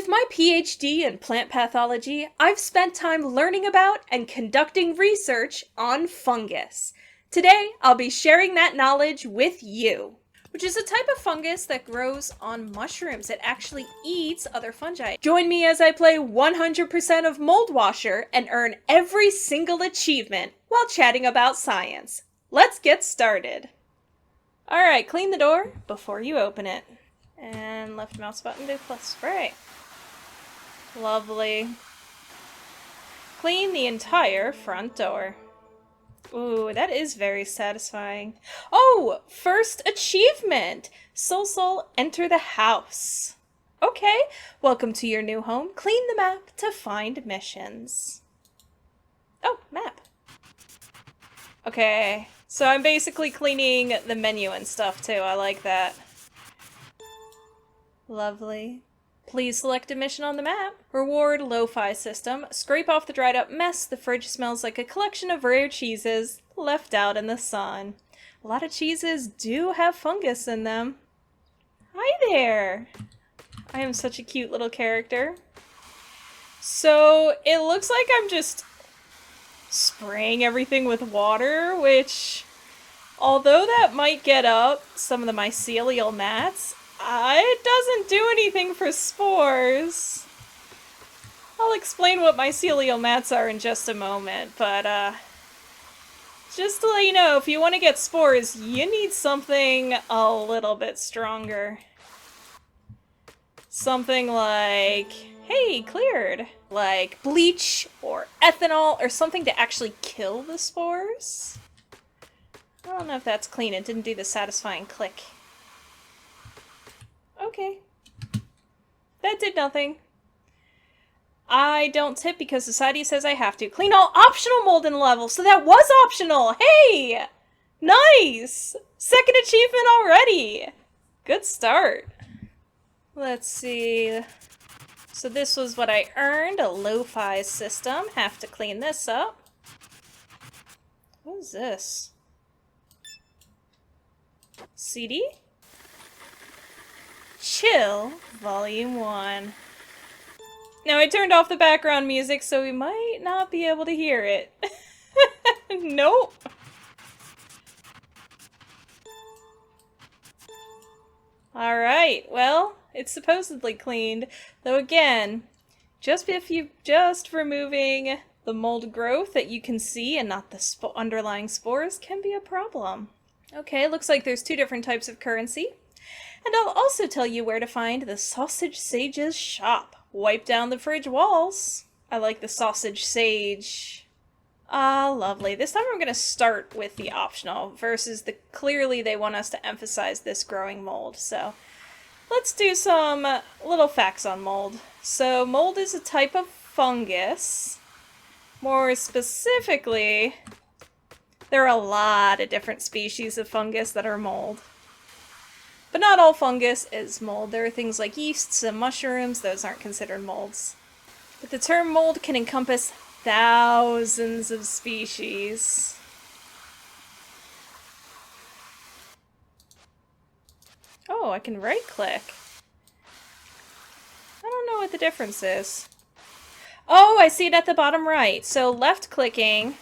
With my PhD in plant pathology, I've spent time learning about and conducting research on fungus. Today, I'll be sharing that knowledge with you, which is a type of fungus that grows on mushrooms. It actually eats other fungi. Join me as I play 100% of Moldwasher and earn every single achievement while chatting about science. Let's get started. Alright, clean the door before you open it. And left mouse button to plus spray. Lovely. Clean the entire front door. Ooh, that is very satisfying. Oh, first achievement! Soul, enter the house. Okay, welcome to your new home. Clean the map to find missions. Oh, map. Okay, so I'm basically cleaning the menu and stuff too. I like that. Lovely. Please select a mission on the map. Reward lo-fi system. Scrape off the dried up mess. The fridge smells like a collection of rare cheeses left out in the sun. A lot of cheeses do have fungus in them. Hi there! I am such a cute little character. So it looks like I'm just spraying everything with water, which, although that might get up some of the mycelial mats, it doesn't do anything for spores. I'll explain what mycelial mats are in just a moment, but just to let you know, if you want to get spores, you need something a little bit stronger. Something like, hey, cleared. Like bleach or ethanol or something to actually kill the spores. I don't know if that's clean. It didn't do the satisfying click. Okay. That did nothing. I don't tip because society says I have to. Clean all optional mold in level, so that was optional! Hey! Nice! Second achievement already! Good start. Let's see. So this was what I earned, a lo-fi system. Have to clean this up. What is this? CD? Chill, Volume 1. Now, I turned off the background music, so we might not be able to hear it. Nope. Alright, well, it's supposedly cleaned. Though again, just removing the mold growth that you can see and not the underlying spores can be a problem. Okay, looks like there's two different types of currency. And I'll also tell you where to find the Sausage Sage's shop. Wipe down the fridge walls. I like the sausage sage. Ah, lovely. This time I'm going to start with the optional versus the clearly they want us to emphasize this growing mold. So let's do some little facts on mold. So mold is a type of fungus. More specifically, there are a lot of different species of fungus that are mold. But not all fungus is mold. There are things like yeasts and mushrooms. Those aren't considered molds. But the term mold can encompass thousands of species. Oh, I can right-click. I don't know what the difference is. Oh, I see it at the bottom right. So left-clicking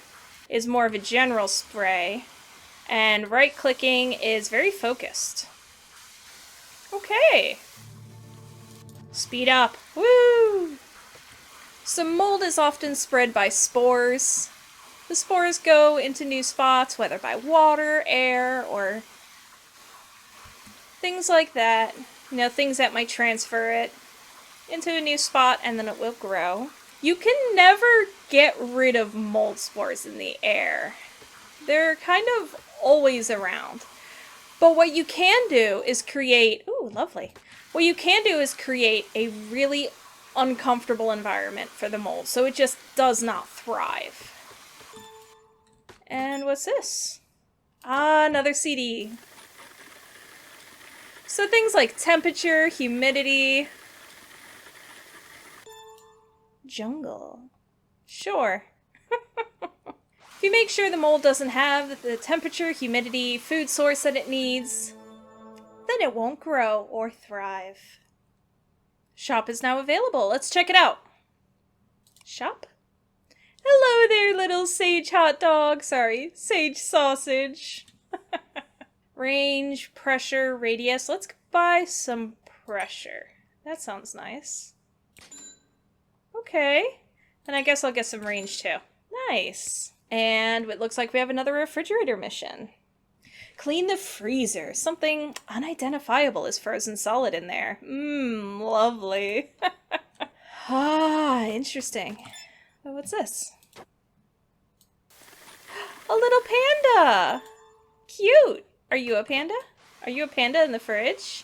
is more of a general spray, and right-clicking is very focused. Okay. Speed up. Woo! So mold is often spread by spores. The spores go into new spots, whether by water, air, or things like that. You know, things that might transfer it into a new spot and then it will grow. You can never get rid of mold spores in the air. They're kind of always around. But what you can do is create, ooh, lovely. What you can do is create a really uncomfortable environment for the mold, so it just does not thrive. And what's this? Ah, another CD. So things like temperature, humidity, jungle. Sure. If you make sure the mold doesn't have the temperature, humidity, food source that it needs, then it won't grow or thrive. Shop is now available. Let's check it out. Shop. Hello there, little sage hot dog. Sorry, sage sausage. Range, pressure, radius. Let's buy some pressure. That sounds nice. Okay. And I guess I'll get some range too. Nice. And it looks like we have another refrigerator mission. Clean the freezer. Something unidentifiable is frozen solid in there. Mmm, lovely. Ah, interesting. Oh, what's this? A little panda! Cute! Are you a panda? Are you a panda in the fridge?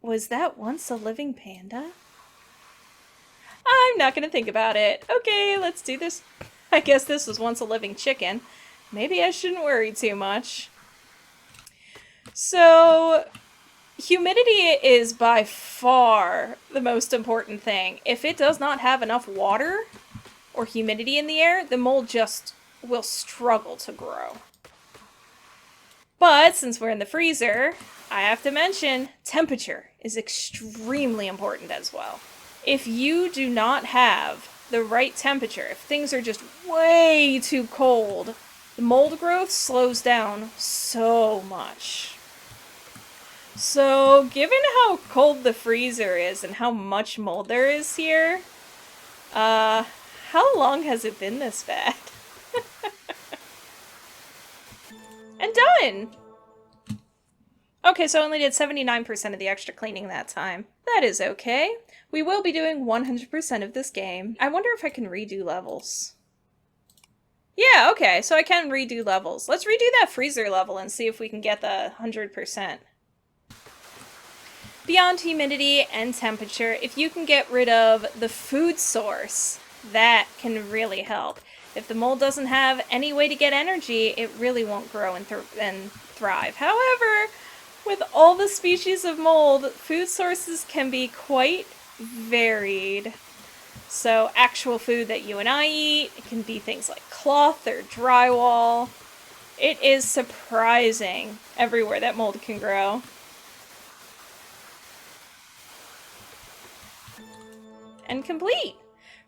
Was that once a living panda? I'm not gonna think about it. Okay, let's do this. I guess this was once a living chicken. Maybe I shouldn't worry too much. So, humidity is by far the most important thing. If it does not have enough water or humidity in the air, the mold just will struggle to grow. But since we're in the freezer, I have to mention temperature is extremely important as well. If you do not have the right temperature, if things are just way too cold, the mold growth slows down so much. So, given how cold the freezer is and how much mold there is here, how long has it been this bad? And done! Okay, so I only did 79% of the extra cleaning that time. That is okay. We will be doing 100% of this game. I wonder if I can redo levels. Yeah, okay, so I can redo levels. Let's redo that freezer level and see if we can get the 100%. Beyond humidity and temperature, if you can get rid of the food source, that can really help. If the mold doesn't have any way to get energy, it really won't grow and thrive. However, with all the species of mold, food sources can be quite varied. So actual food that you and I eat, it can be things like cloth or drywall. It is surprising everywhere that mold can grow. And complete.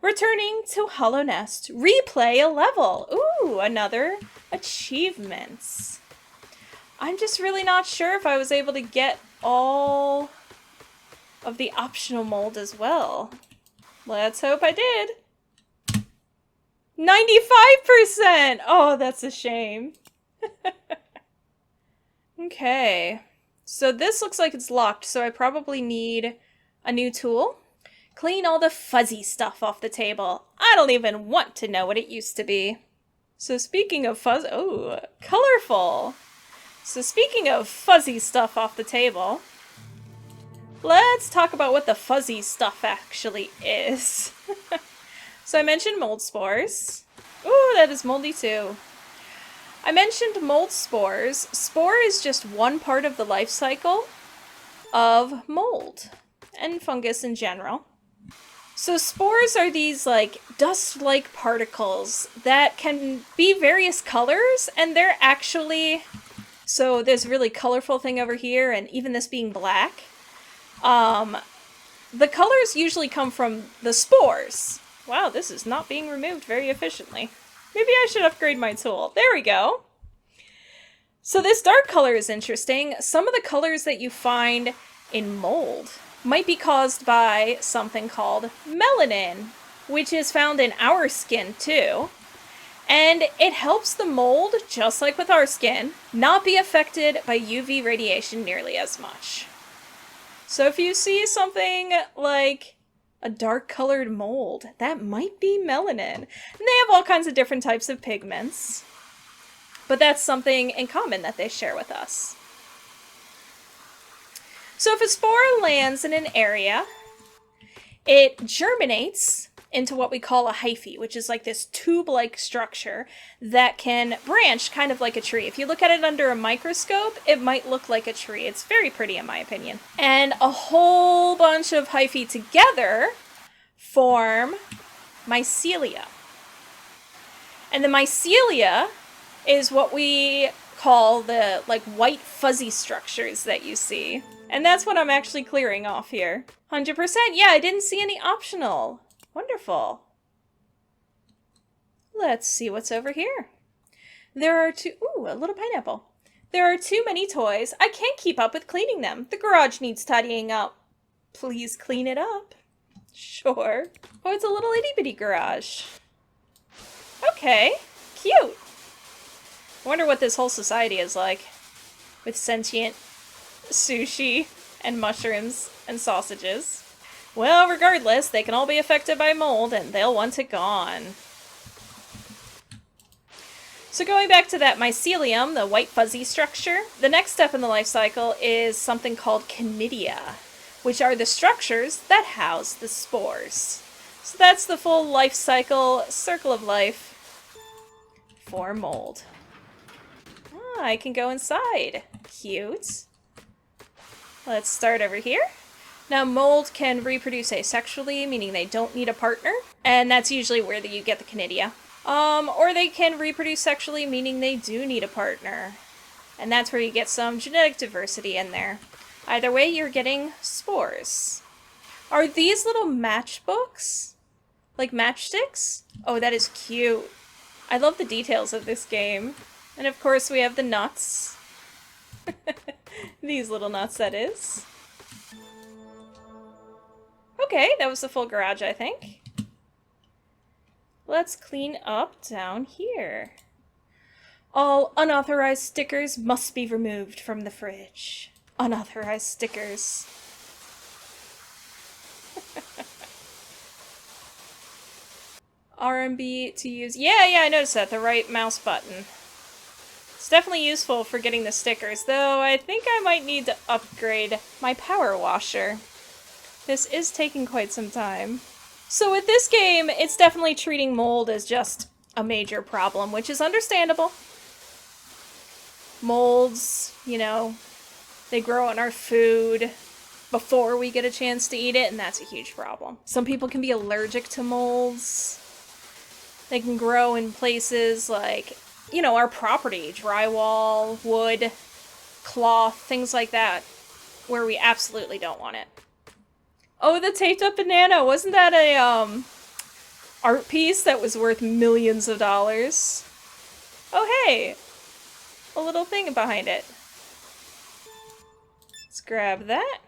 Returning to Hollow Nest. Replay a level. Ooh, another achievements. I'm just really not sure if I was able to get all of the optional mold as well. Let's hope I did. 95%! Oh, that's a shame. Okay. So this looks like it's locked, so I probably need a new tool. Clean all the fuzzy stuff off the table. I don't even want to know what it used to be. So speaking of oh, colorful. So speaking of fuzzy stuff off the table, let's talk about what the fuzzy stuff actually is. So I mentioned mold spores. Ooh, that is moldy too. I mentioned mold spores. Spore is just one part of the life cycle of mold and fungus in general. So spores are these like dust-like particles that can be various colors, and they're actually, so there's a really colorful thing over here, and even this being black. The colors usually come from the spores. Wow, this is not being removed very efficiently. Maybe I should upgrade my tool. There we go. So this dark color is interesting. Some of the colors that you find in mold might be caused by something called melanin, which is found in our skin too. And it helps the mold, just like with our skin, not be affected by UV radiation nearly as much. So if you see something like a dark colored mold, that might be melanin. And they have all kinds of different types of pigments, but that's something in common that they share with us. So if a spore lands in an area, it germinates into what we call a hyphae, which is like this tube-like structure that can branch kind of like a tree. If you look at it under a microscope, it might look like a tree. It's very pretty in my opinion. And a whole bunch of hyphae together form mycelia. And the mycelia is what we call the, like, white fuzzy structures that you see. And that's what I'm actually clearing off here. 100%, yeah, I didn't see any optional. Wonderful. Let's see what's over here. There are ooh, a little pineapple. There are too many toys. I can't keep up with cleaning them. The garage needs tidying up. Please clean it up. Sure. Oh, it's a little itty-bitty garage. Okay, cute. I wonder what this whole society is like. With sentient sushi and mushrooms and sausages. Well, regardless, they can all be affected by mold and they'll want it gone. So going back to that mycelium, the white fuzzy structure, the next step in the life cycle is something called conidia, which are the structures that house the spores. So that's the full life cycle, circle of life for mold. Ah, I can go inside. Cute. Let's start over here. Now, mold can reproduce asexually, meaning they don't need a partner, and that's usually where you get the conidia. Or they can reproduce sexually, meaning they do need a partner. And that's where you get some genetic diversity in there. Either way, you're getting spores. Are these little matchbooks? Like matchsticks? Oh, that is cute. I love the details of this game. And of course, we have the nuts. These little nuts, that is. Okay, that was the full garage, I think. Let's clean up down here. All unauthorized stickers must be removed from the fridge. Unauthorized stickers. RMB to use. Yeah, I noticed that. The right mouse button. It's definitely useful for getting the stickers, though I think I might need to upgrade my power washer. This is taking quite some time. So with this game, it's definitely treating mold as just a major problem, which is understandable. Molds, you know, they grow on our food before we get a chance to eat it, and that's a huge problem. Some people can be allergic to molds. They can grow in places like, you know, our property, drywall, wood, cloth, things like that, where we absolutely don't want it. Oh, the taped up banana. Wasn't that a art piece that was worth millions of dollars? Oh, hey. A little thing behind it. Let's grab that.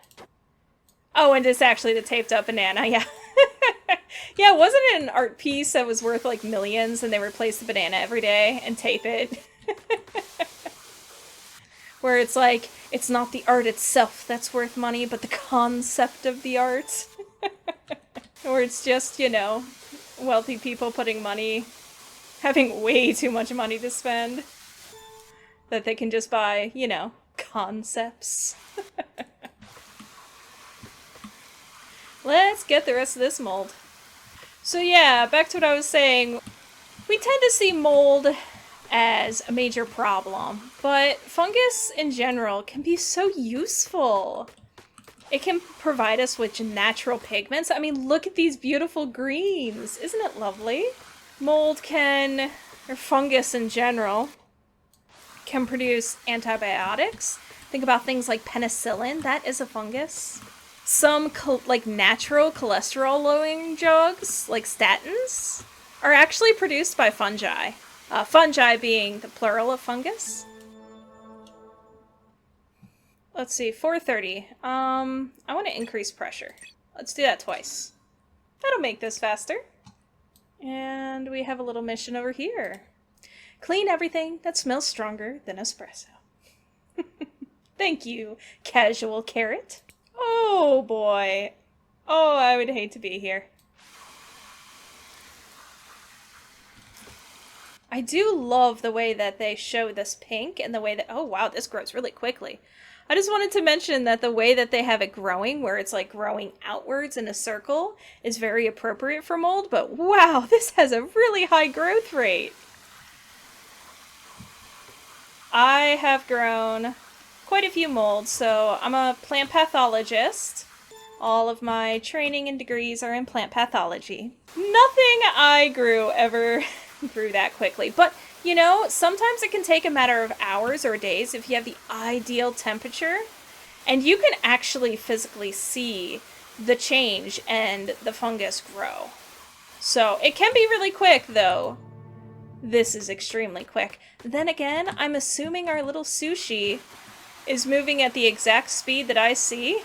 Oh, and it's actually the taped up banana, yeah. Yeah, wasn't it an art piece that was worth like millions and they replace the banana every day and tape it? Where it's like, it's not the art itself that's worth money, but the concept of the art. Or it's just, you know, wealthy people putting money, having way too much money to spend, that they can just buy, you know, concepts. Let's get the rest of this mold. So yeah, back to what I was saying. We tend to see mold as a major problem, but fungus in general can be so useful. It can provide us with natural pigments. I mean, look at these beautiful greens. Isn't it lovely? Mold can, or fungus in general, can produce antibiotics. Think about things like penicillin. That is a fungus. Some like natural cholesterol-lowering drugs, like statins, are actually produced by fungi. Fungi being the plural of fungus. Let's see, 430. I want to increase pressure. Let's do that twice. That'll make this faster. And we have a little mission over here. Clean everything that smells stronger than espresso. Thank you, casual carrot. Oh boy. Oh, I would hate to be here. I do love the way that they show this pink and the way that, oh wow, this grows really quickly. I just wanted to mention that the way that they have it growing, where it's like growing outwards in a circle, is very appropriate for mold, but wow, this has a really high growth rate. I have grown quite a few molds, so I'm a plant pathologist. All of my training and degrees are in plant pathology. Nothing I grew ever grew that quickly, but You know, sometimes it can take a matter of hours or days if you have the ideal temperature, and you can actually physically see the change and the fungus grow. So it can be really quick, though. This is extremely quick. Then again, I'm assuming our little sushi is moving at the exact speed that I see.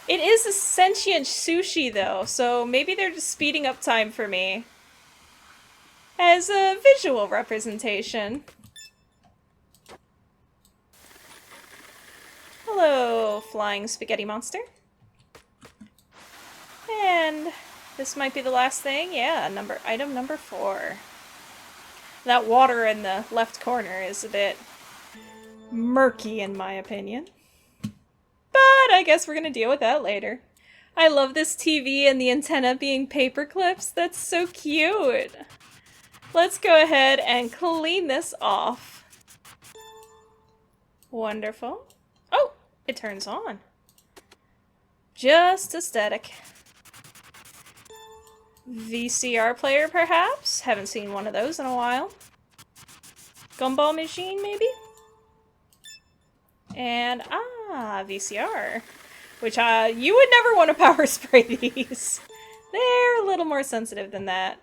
It is a sentient sushi, though, so maybe they're just speeding up time for me as a visual representation. Hello, flying spaghetti monster. And this might be the last thing. Yeah, item number 4. That water in the left corner is a bit murky in my opinion. But I guess we're gonna deal with that later. I love this TV and the antenna being paper clips. That's so cute. Let's go ahead and clean this off. Wonderful. Oh, it turns on. Just aesthetic. VCR player, perhaps? Haven't seen one of those in a while. Gumball machine, maybe? And, VCR. Which, you would never want to power spray these. They're a little more sensitive than that.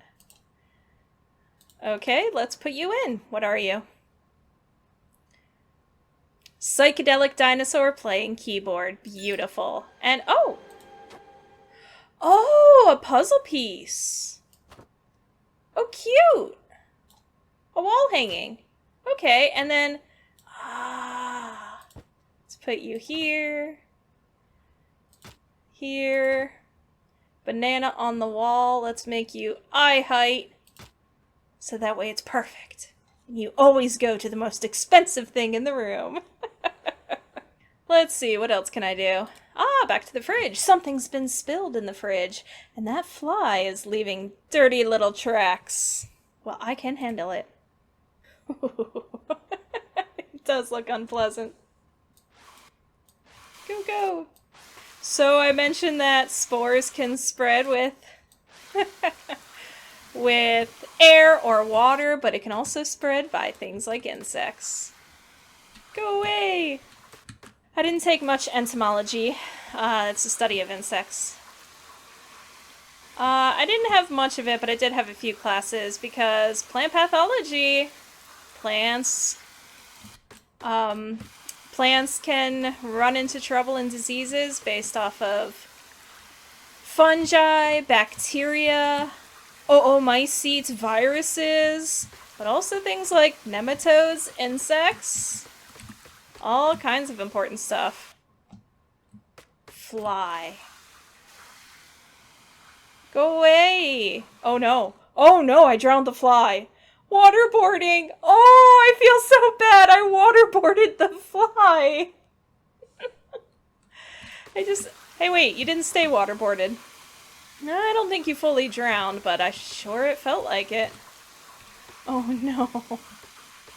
Okay, let's put you in. What are you? Psychedelic dinosaur playing keyboard. Beautiful. And, oh! Oh, a puzzle piece. Oh, cute. A wall hanging. Okay, and then, let's put you here. Here. Banana on the wall. Let's make you eye height. So that way it's perfect. You always go to the most expensive thing in the room. Let's see, what else can I do? Back to the fridge. Something's been spilled in the fridge, and that fly is leaving dirty little tracks. Well, I can handle it. It does look unpleasant. Go, go. So I mentioned that spores can spread with with air or water, but it can also spread by things like insects. Go away! I didn't take much entomology. It's the study of insects. I didn't have much of it, but I did have a few classes because plant pathology, plants can run into trouble and diseases based off of fungi, bacteria, oomycetes, viruses, but also things like nematodes, insects, all kinds of important stuff. Fly. Go away! Oh no. Oh no, I drowned the fly. Waterboarding! Oh, I feel so bad! I waterboarded the fly! Hey wait, you didn't stay waterboarded. No, I don't think you fully drowned, but I sure it felt like it. Oh no.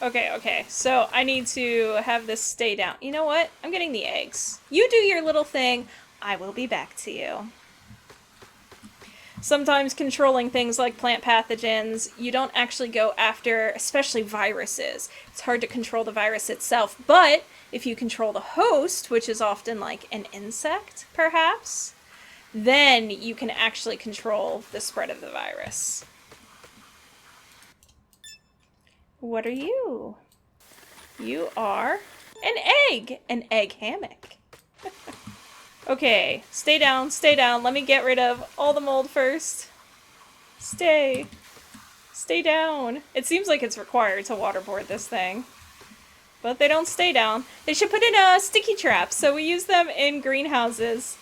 Okay, so I need to have this stay down. You know what? I'm getting the eggs. You do your little thing. I will be back to you. Sometimes controlling things like plant pathogens, you don't actually go after, especially viruses. It's hard to control the virus itself, but if you control the host, which is often like an insect, perhaps, then you can actually control the spread of the virus. What are you? You are an egg hammock. Okay, stay down, let me get rid of all the mold first. Stay down. It seems like it's required to waterboard this thing. But they don't stay down. They should put in sticky traps, so we use them in greenhouses.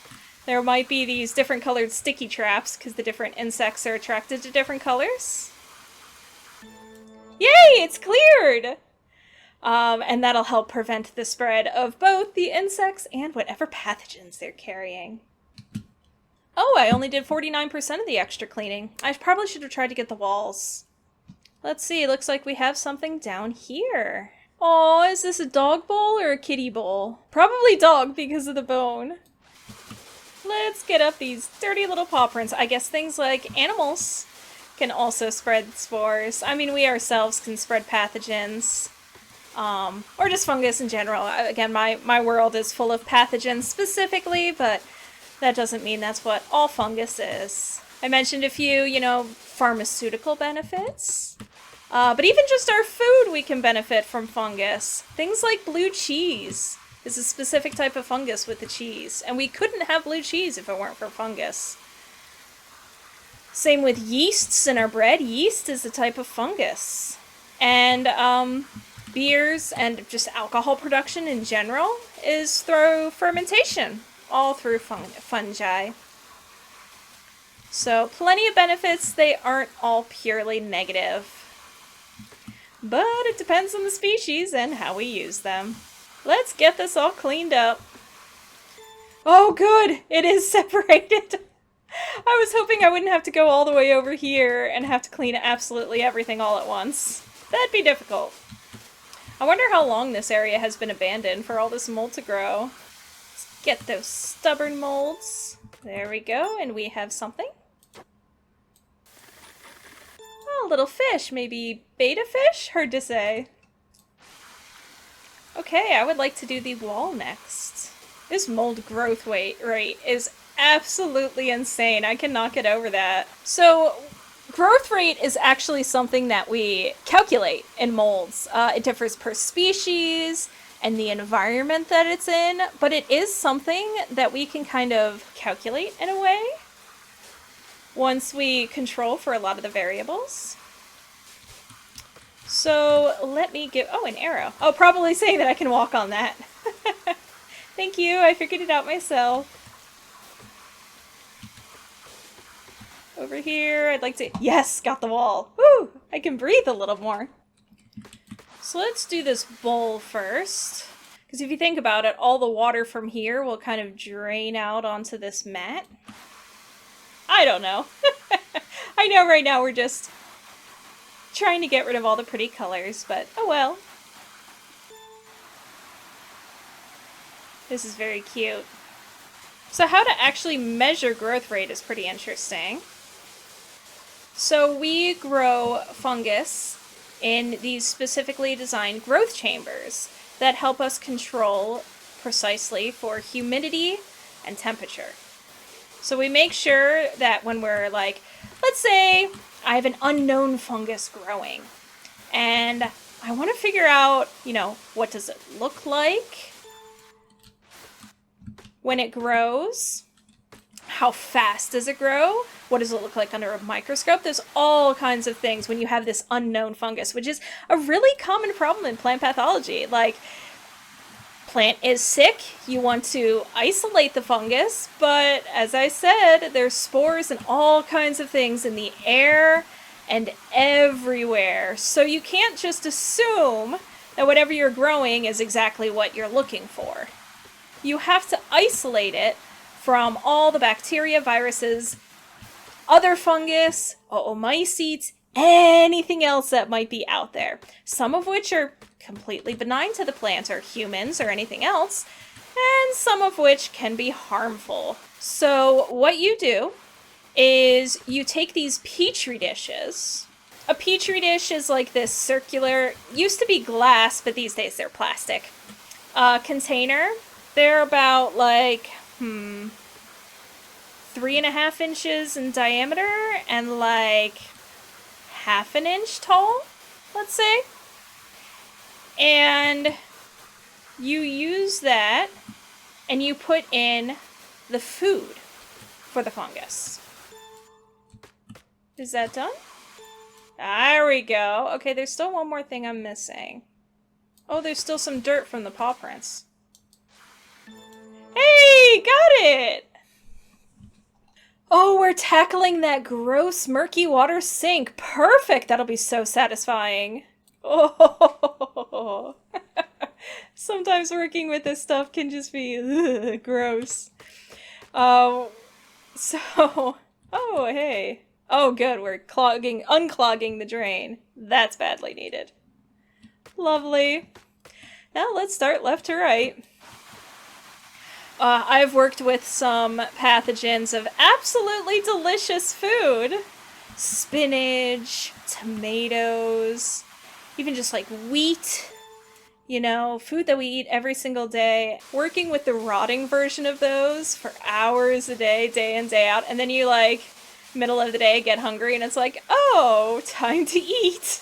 There might be these different colored sticky traps, because the different insects are attracted to different colors. Yay, it's cleared! And that'll help prevent the spread of both the insects and whatever pathogens they're carrying. Oh, I only did 49% of the extra cleaning. I probably should have tried to get the walls. Let's see, looks like we have something down here. Oh, is this a dog bowl or a kitty bowl? Probably dog because of the bone. Let's get up these dirty little paw prints. I guess things like animals can also spread spores. I mean, we ourselves can spread pathogens. Or just fungus in general. Again, my world is full of pathogens specifically, but that doesn't mean that's what all fungus is. I mentioned a few, pharmaceutical benefits. But even just our food, we can benefit from fungus. Things like blue cheese is a specific type of fungus with the cheese. And we couldn't have blue cheese if it weren't for fungus. Same with yeasts in our bread. Yeast is a type of fungus. And, beers and just alcohol production in general is through fermentation, all through fungi. So plenty of benefits. They aren't all purely negative, but it depends on the species and how we use them. Let's get this all cleaned up. Oh good, it is separated. I was hoping I wouldn't have to go all the way over here and have to clean absolutely everything all at once. That'd be difficult. I wonder how long this area has been abandoned for all this mold to grow. Let's get those stubborn molds. There we go, and we have something. Oh, little fish. Maybe beta fish? Hard to say. Okay, I would like to do the wall next. This mold growth rate is absolutely insane. I cannot get over that. So, growth rate is actually something that we calculate in molds. It differs per species and the environment that it's in, but it is something that we can kind of calculate in a way once we control for a lot of the variables. So let me give, an arrow. Oh, probably saying that I can walk on that. Thank you, I figured it out myself. Over here, I'd like to... Yes, got the wall. Woo! I can breathe a little more. So let's do this bowl first. Because if you think about it, all the water from here will kind of drain out onto this mat. I don't know. I know right now we're just trying to get rid of all the pretty colors, but oh well. This is very cute. So how to actually measure growth rate is pretty interesting. So we grow fungus in these specifically designed growth chambers that help us control precisely for humidity and temperature. So we make sure that when we're like, let's say I have an unknown fungus growing and I want to figure out, what does it look like when it grows? How fast does it grow? What does it look like under a microscope? There's all kinds of things when you have this unknown fungus, which is a really common problem in plant pathology. Like, plant is sick, you want to isolate the fungus, but as I said, there's spores and all kinds of things in the air and everywhere. So you can't just assume that whatever you're growing is exactly what you're looking for. You have to isolate it from all the bacteria, viruses, other fungus, oomycetes, anything else that might be out there. Some of which are completely benign to the plant or humans or anything else, and some of which can be harmful. So what you do is you take these petri dishes. A petri dish is like this circular, used to be glass, but these days they're plastic, container. They're about like, 3.5 inches in diameter and like half an inch tall, let's say. And you use that and you put in the food for the fungus. Is that done? There we go. Okay, there's still one more thing I'm missing. Oh, there's still some dirt from the paw prints. Hey, got it! Oh, we're tackling that gross, murky water sink. Perfect! That'll be so satisfying. Oh, sometimes working with this stuff can just be gross. Oh, hey. Oh, good, we're unclogging the drain. That's badly needed. Lovely. Now let's start left to right. I've worked with some pathogens of absolutely delicious food spinach, tomatoes, even just like wheat, you know, food that we eat every single day. Working with the rotting version of those for hours a day in, day out, and then you like, middle of the day, get hungry and it's like, oh, time to eat.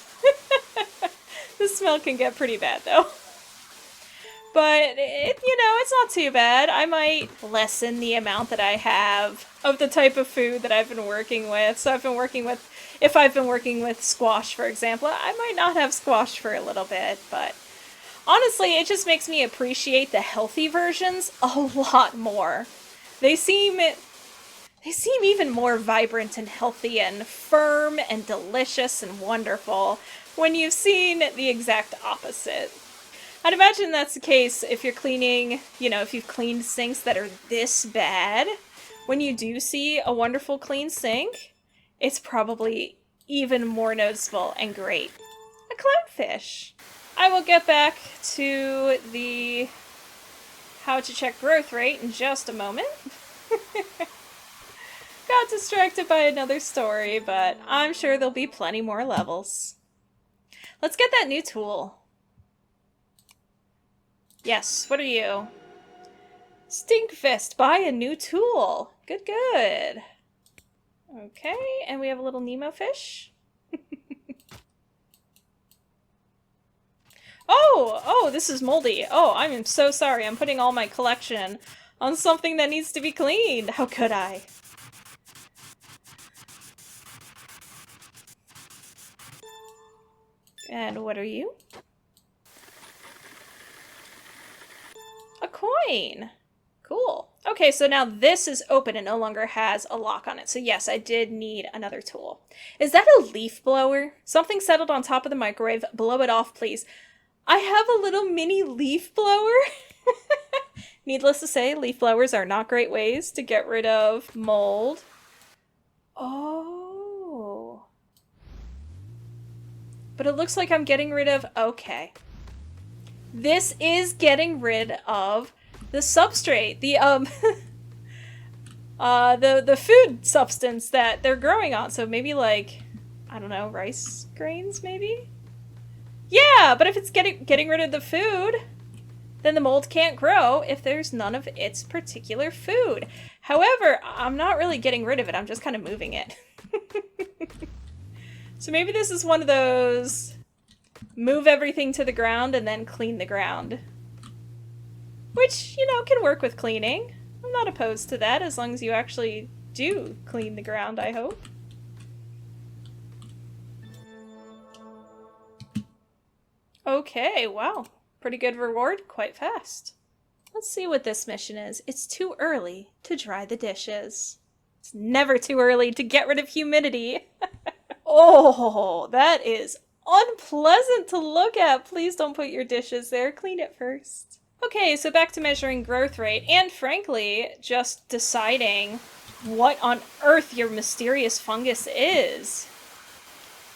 The smell can get pretty bad though. But, it's not too bad. I might lessen the amount that I have of the type of food that I've been working with. So if I've been working with squash, for example, I might not have squash for a little bit. But honestly, it just makes me appreciate the healthy versions a lot more. They seem even more vibrant and healthy and firm and delicious and wonderful when you've seen the exact opposite. I'd imagine that's the case if you're cleaning, if you've cleaned sinks that are this bad. When you do see a wonderful clean sink, it's probably even more noticeable and great. A clownfish. I will get back to the how to check growth rate in just a moment. Got distracted by another story, but I'm sure there'll be plenty more levels. Let's get that new tool. Yes, what are you? Stinkfist, buy a new tool. Good, good. Okay, and we have a little Nemo fish. Oh, this is moldy. Oh, I'm so sorry. I'm putting all my collection on something that needs to be cleaned. How could I? And what are you? A coin. Cool. Okay, so now this is open and no longer has a lock on it. So yes, I did need another tool. Is that a leaf blower? Something settled on top of the microwave. Blow it off, please. I have a little mini leaf blower. Needless to say, leaf blowers are not great ways to get rid of mold. Oh. But it looks like I'm getting rid of... Okay. This is getting rid of the substrate, the food substance that they're growing on. So maybe like, I don't know, rice grains maybe? Yeah, but if it's getting rid of the food, then the mold can't grow if there's none of its particular food. However, I'm not really getting rid of it, I'm just kind of moving it. So maybe this is one of those move everything to the ground and then clean the ground. Which, can work with cleaning. I'm not opposed to that as long as you actually do clean the ground, I hope. Okay, wow. Pretty good reward, quite fast. Let's see what this mission is. It's too early to dry the dishes. It's never too early to get rid of humidity. Oh, that is unpleasant to look at. Please don't put your dishes there. Clean it first. Okay, so back to measuring growth rate and frankly, just deciding what on earth your mysterious fungus is.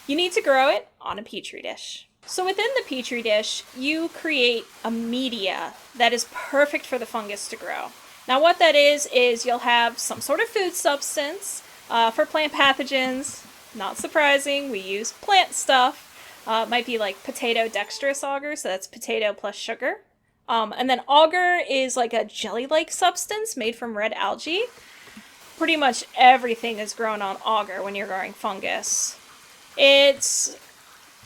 You need to grow it on a petri dish. So within the petri dish, you create a media that is perfect for the fungus to grow. Now what that is you'll have some sort of food substance. For plant pathogens, not surprising, we use plant stuff. Might be like potato dextrose agar, so that's potato plus sugar. And then agar is like a jelly-like substance made from red algae. Pretty much everything is grown on agar when you're growing fungus.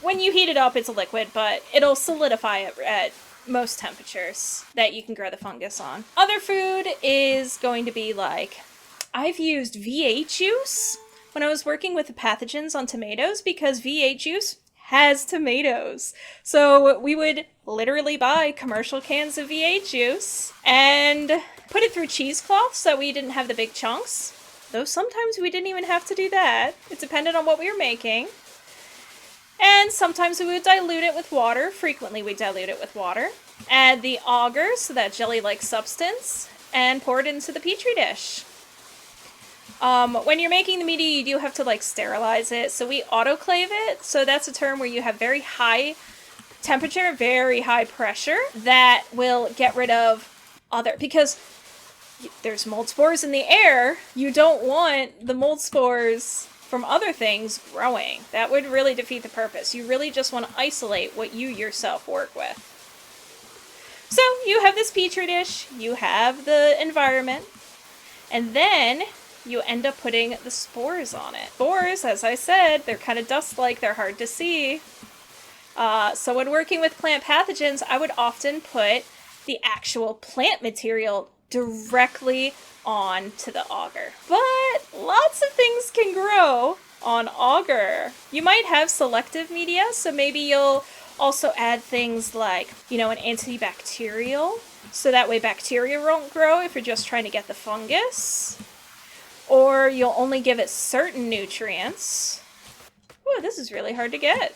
When you heat it up, it's a liquid, but it'll solidify at most temperatures that you can grow the fungus on. Other food is going to be like, I've used V8 juice when I was working with the pathogens on tomatoes because V8 juice has tomatoes. So we would literally buy commercial cans of V8 juice and put it through cheesecloth so we didn't have the big chunks. Though sometimes we didn't even have to do that. It depended on what we were making. And sometimes we would dilute it with water. Frequently we dilute it with water. Add the agar, so that jelly-like substance, and pour it into the petri dish. When you're making the media, you do have to sterilize it. So we autoclave it. So that's a term where you have very high temperature, very high pressure that will get rid of because there's mold spores in the air. You don't want the mold spores from other things growing. That would really defeat the purpose. You really just want to isolate what you yourself work with. So you have this petri dish, you have the environment, and then you end up putting the spores on it. Spores, as I said, they're kind of dust-like, they're hard to see. So when working with plant pathogens, I would often put the actual plant material directly onto the agar. But lots of things can grow on agar. You might have selective media, so maybe you'll also add things like, an antibacterial, so that way bacteria won't grow if you're just trying to get the fungus. Or you'll only give it certain nutrients. Ooh, this is really hard to get.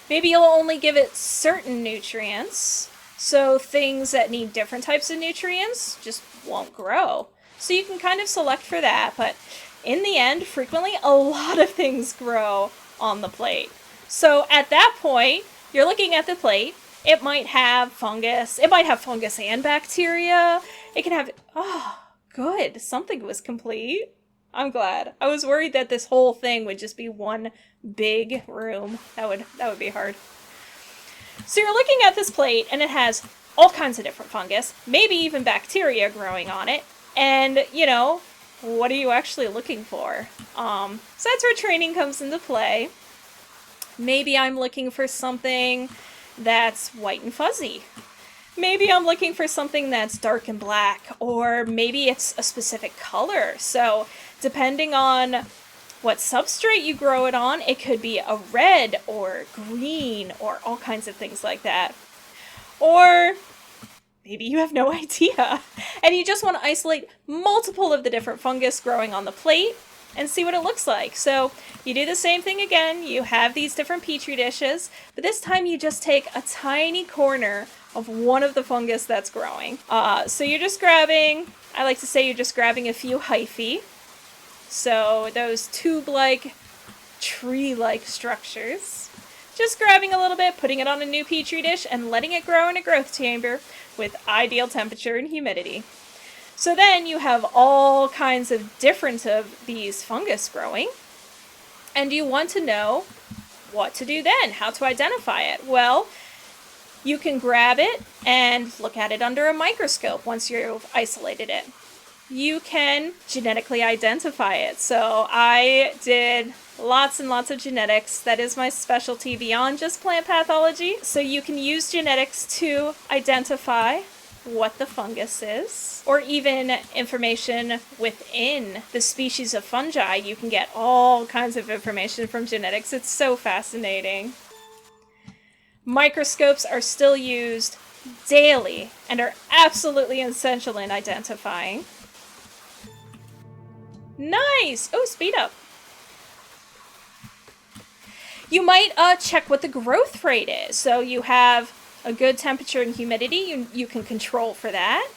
Maybe you'll only give it certain nutrients, so things that need different types of nutrients just won't grow. So you can kind of select for that, but in the end, frequently a lot of things grow on the plate. So at that point, you're looking at the plate. It might have fungus. It might have fungus and bacteria. It can have, good, something was complete. I'm glad. I was worried that this whole thing would just be one big room. That would be hard. So you're looking at this plate and it has all kinds of different fungus, maybe even bacteria growing on it. And, what are you actually looking for? So that's where training comes into play. Maybe I'm looking for something that's white and fuzzy. Maybe I'm looking for something that's dark and black, or maybe it's a specific color. So depending on what substrate you grow it on, it could be a red or green or all kinds of things like that. Or maybe you have no idea and you just want to isolate multiple of the different fungus growing on the plate and see what it looks like. So you do the same thing again. You have these different petri dishes, but this time you just take a tiny corner of one of the fungus that's growing. So you're just grabbing, I like to say you're just grabbing a few hyphae. So those tube-like, tree-like structures. Just grabbing a little bit, putting it on a new petri dish, and letting it grow in a growth chamber with ideal temperature and humidity. So then you have all kinds of different of these fungus growing, and you want to know what to do then, how to identify it. Well, you can grab it and look at it under a microscope once you've isolated it. You can genetically identify it. So I did lots and lots of genetics. That is my specialty beyond just plant pathology. So you can use genetics to identify what the fungus is, or even information within the species of fungi. You can get all kinds of information from genetics. It's so fascinating. Microscopes are still used daily and are absolutely essential in identifying. Nice! Oh, speed up. You might check what the growth rate is. So you have a good temperature and humidity. You can control for that.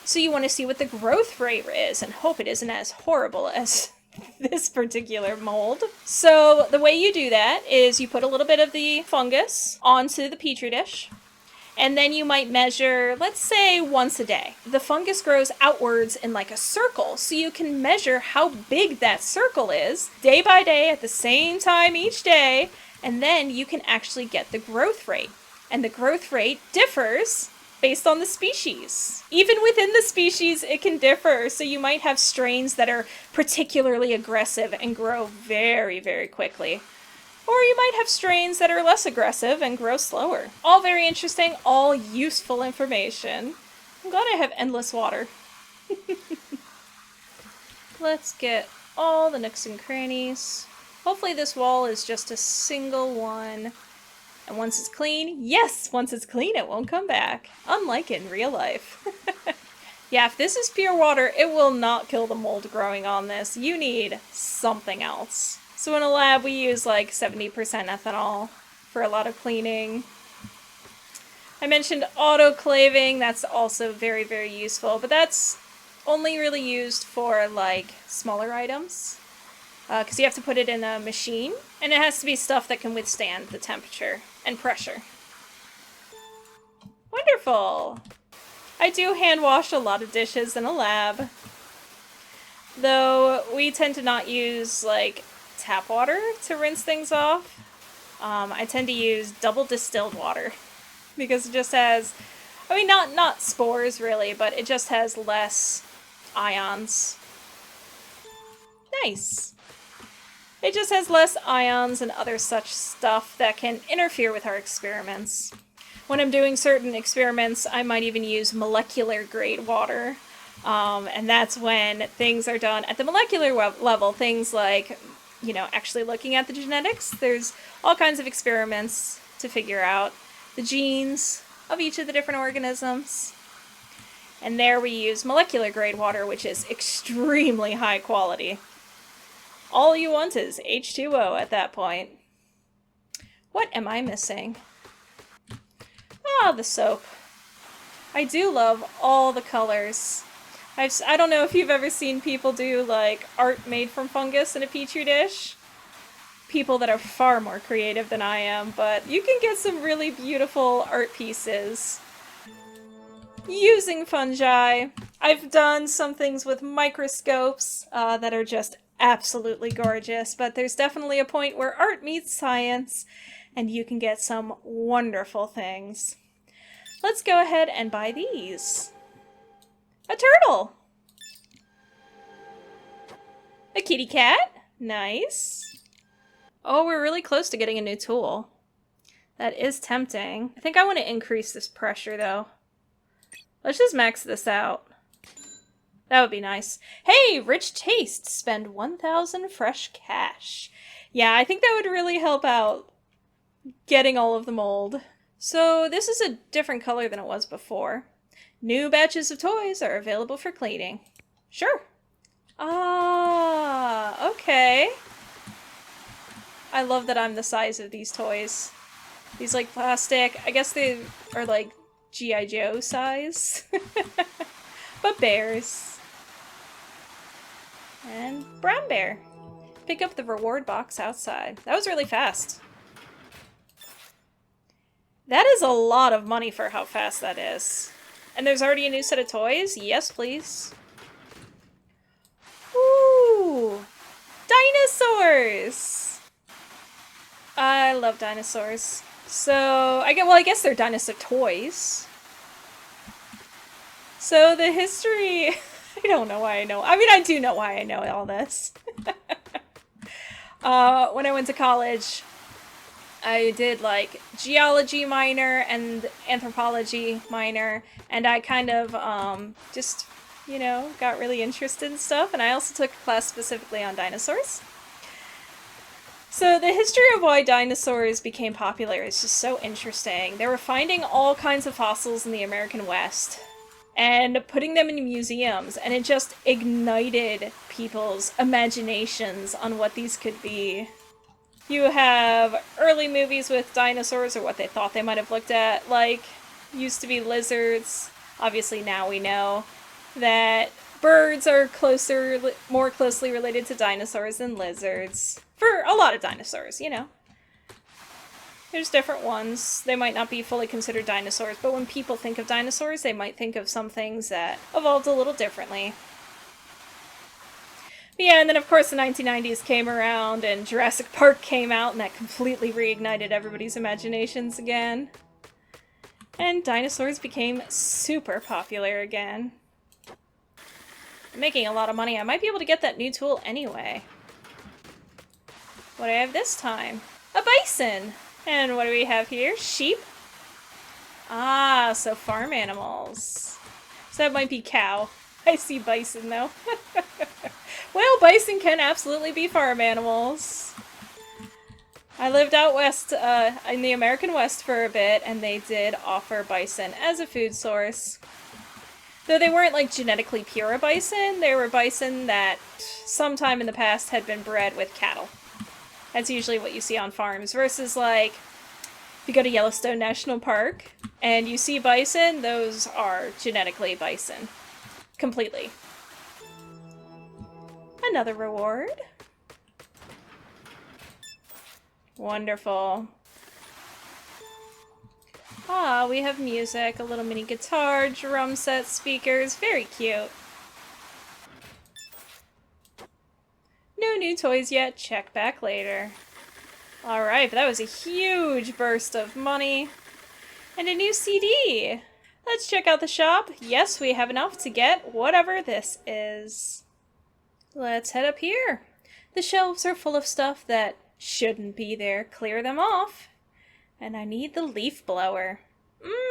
So you want to see what the growth rate is and hope it isn't as horrible as this particular mold. So the way you do that is you put a little bit of the fungus onto the petri dish, and then you might measure, let's say, once a day. The fungus grows outwards in like a circle, so you can measure how big that circle is day by day at the same time each day, and then you can actually get the growth rate. And the growth rate differs based on the species. Even within the species, it can differ. So you might have strains that are particularly aggressive and grow very, very quickly. Or you might have strains that are less aggressive and grow slower. All very interesting, all useful information. I'm glad I have endless water. Let's get all the nooks and crannies. Hopefully this wall is just a single one. And once it's clean, yes, once it's clean, it won't come back. Unlike in real life. Yeah, if this is pure water, it will not kill the mold growing on this. You need something else. So in a lab, we use like 70% ethanol for a lot of cleaning. I mentioned autoclaving. That's also very, very useful, but that's only really used for like smaller items. Because you have to put it in a machine, and it has to be stuff that can withstand the temperature and pressure. Wonderful! I do hand wash a lot of dishes in a lab. Though we tend to not use like tap water to rinse things off. I tend to use double distilled water because it just has, I mean, not spores really, but it just has less ions. Nice. It just has less ions and other such stuff that can interfere with our experiments. When I'm doing certain experiments, I might even use molecular grade water. And that's when things are done at the molecular level. Things like, you know, actually looking at the genetics. There's all kinds of experiments to figure out the genes of each of the different organisms. And there we use molecular grade water, which is extremely high quality. All you want is H2O at that point. What am I missing? Ah, the soap. I do love all the colors. I don't know if you've ever seen people do like art made from fungus in a petri dish. People that are far more creative than I am, but you can get some really beautiful art pieces using fungi. I've done some things with microscopes that are just absolutely gorgeous, but there's definitely a point where art meets science and you can get some wonderful things. Let's go ahead and buy these. A turtle! A kitty cat? Nice. Oh, we're really close to getting a new tool. That is tempting. I think I want to increase this pressure though. Let's just max this out. That would be nice. Hey, rich taste. Spend 1,000 fresh cash. Yeah, I think that would really help out getting all of the mold. So this is a different color than it was before. New batches of toys are available for cleaning. Sure. Ah, okay. I love that I'm the size of these toys. These like plastic, I guess they are like G.I. Joe size. But bears. And brown bear. Pick up the reward box outside. That was really fast. That is a lot of money for how fast that is. And there's already a new set of toys? Yes, please. Ooh! Dinosaurs! I love dinosaurs. So, I guess they're dinosaur toys. So the history, I don't know why I know. I mean, I do know why I know all this. When I went to college, I did like geology minor and anthropology minor, and I kind of just, you know, got really interested in stuff, and I also took a class specifically on dinosaurs. So the history of why dinosaurs became popular is just so interesting. They were finding all kinds of fossils in the American West and putting them in museums, and it just ignited people's imaginations on what these could be. You have early movies with dinosaurs, or what they thought they might have looked at, like, used to be lizards. Obviously now we know that birds are more closely related to dinosaurs than lizards. For a lot of dinosaurs, you know. There's different ones. They might not be fully considered dinosaurs, but when people think of dinosaurs, they might think of some things that evolved a little differently. But yeah, and then of course the 1990s came around and Jurassic Park came out, and that completely reignited everybody's imaginations again. And dinosaurs became super popular again. I'm making a lot of money. I might be able to get that new tool anyway. What do I have this time? A bison! And what do we have here? Sheep? Ah, so farm animals. So that might be cow. I see bison though. Well, bison can absolutely be farm animals. I lived out west, in the American West for a bit, and they did offer bison as a food source. Though they weren't like genetically pure bison, they were bison that sometime in the past had been bred with cattle. That's usually what you see on farms, versus like, if you go to Yellowstone National Park and you see bison, those are genetically bison. Completely. Another reward. Wonderful. Ah, we have music, a little mini guitar, drum set, speakers, very cute. No new toys yet. Check back later. Alright, but that was a huge burst of money. And a new CD. Let's check out the shop. Yes, we have enough to get whatever this is. Let's head up here. The shelves are full of stuff that shouldn't be there. Clear them off. And I need the leaf blower.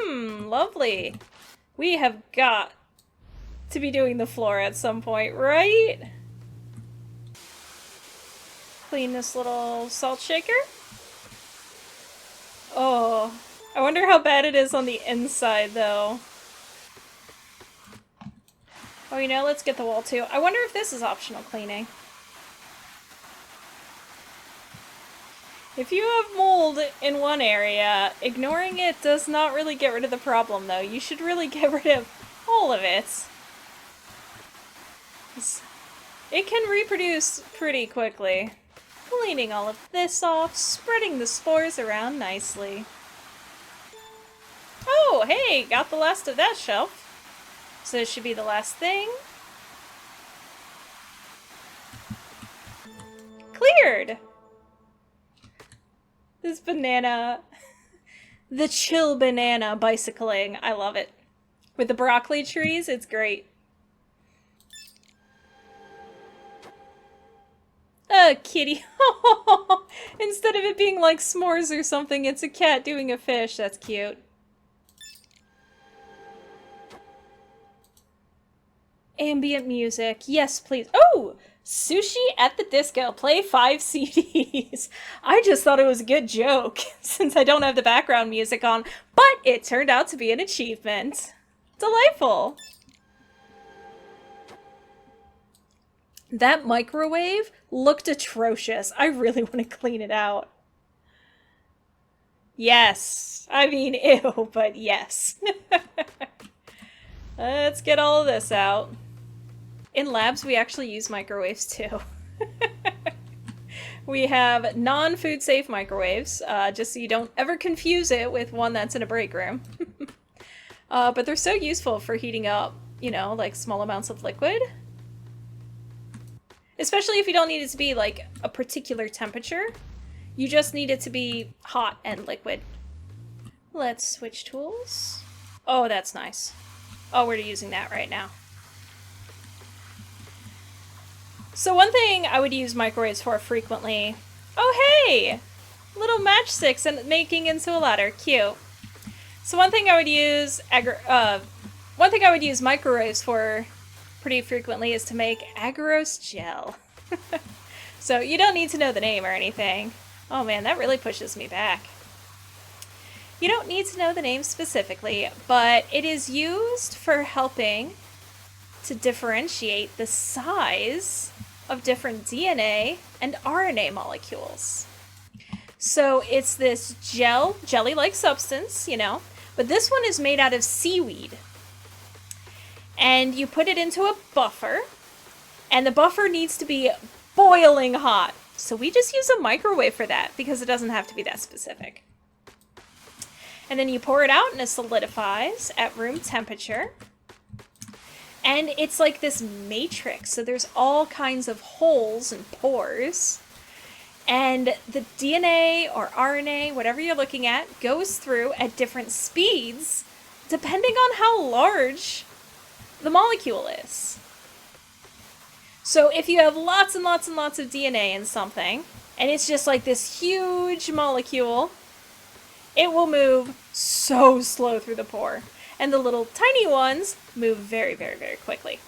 Lovely. We have got to be doing the floor at some point, right? Clean this little salt shaker. Oh, I wonder how bad it is on the inside, though. Oh, you know, let's get the wall, too. I wonder if this is optional cleaning. If you have mold in one area, ignoring it does not really get rid of the problem, though. You should really get rid of all of it. It can reproduce pretty quickly. Cleaning all of this off, spreading the spores around nicely. Oh, hey, got the last of that shelf. So this should be the last thing. Cleared! This banana, the chill banana bicycling, I love it. With the broccoli trees, it's great. Kitty. Instead of it being like s'mores or something, it's a cat doing a fish. That's cute. Ambient music. Yes, please. Oh! Sushi at the Disco. Play 5 CDs. I just thought it was a good joke, since I don't have the background music on, but it turned out to be an achievement. Delightful. That microwave looked atrocious. I really want to clean it out. Yes. I mean, ew, but yes. Let's get all of this out. In labs, we actually use microwaves too. We have non-food safe microwaves, just so you don't ever confuse it with one that's in a break room. But they're so useful for heating up, you know, like small amounts of liquid. Especially if you don't need it to be like a particular temperature. You just need it to be hot and liquid. Let's switch tools. Oh, that's nice. Oh, we're using that right now. So one thing I would use microwaves for frequently... Oh, hey! Little matchsticks and making into a ladder. Cute. So one thing I would use microwaves for pretty frequently is to make agarose gel. So you don't need to know the name or anything. Oh man, that really pushes me back. You don't need to know the name specifically, but it is used for helping to differentiate the size of different DNA and RNA molecules. So it's this jelly-like substance, you know, but this one is made out of seaweed. And you put it into a buffer, and the buffer needs to be boiling hot. So we just use a microwave for that because it doesn't have to be that specific. And then you pour it out and it solidifies at room temperature. And it's like this matrix, so there's all kinds of holes and pores. And the DNA or RNA, whatever you're looking at, goes through at different speeds depending on how large the molecule is. So if you have lots and lots and lots of DNA in something, and it's just like this huge molecule, it will move so slow through the pore. And the little tiny ones move very, very, very quickly.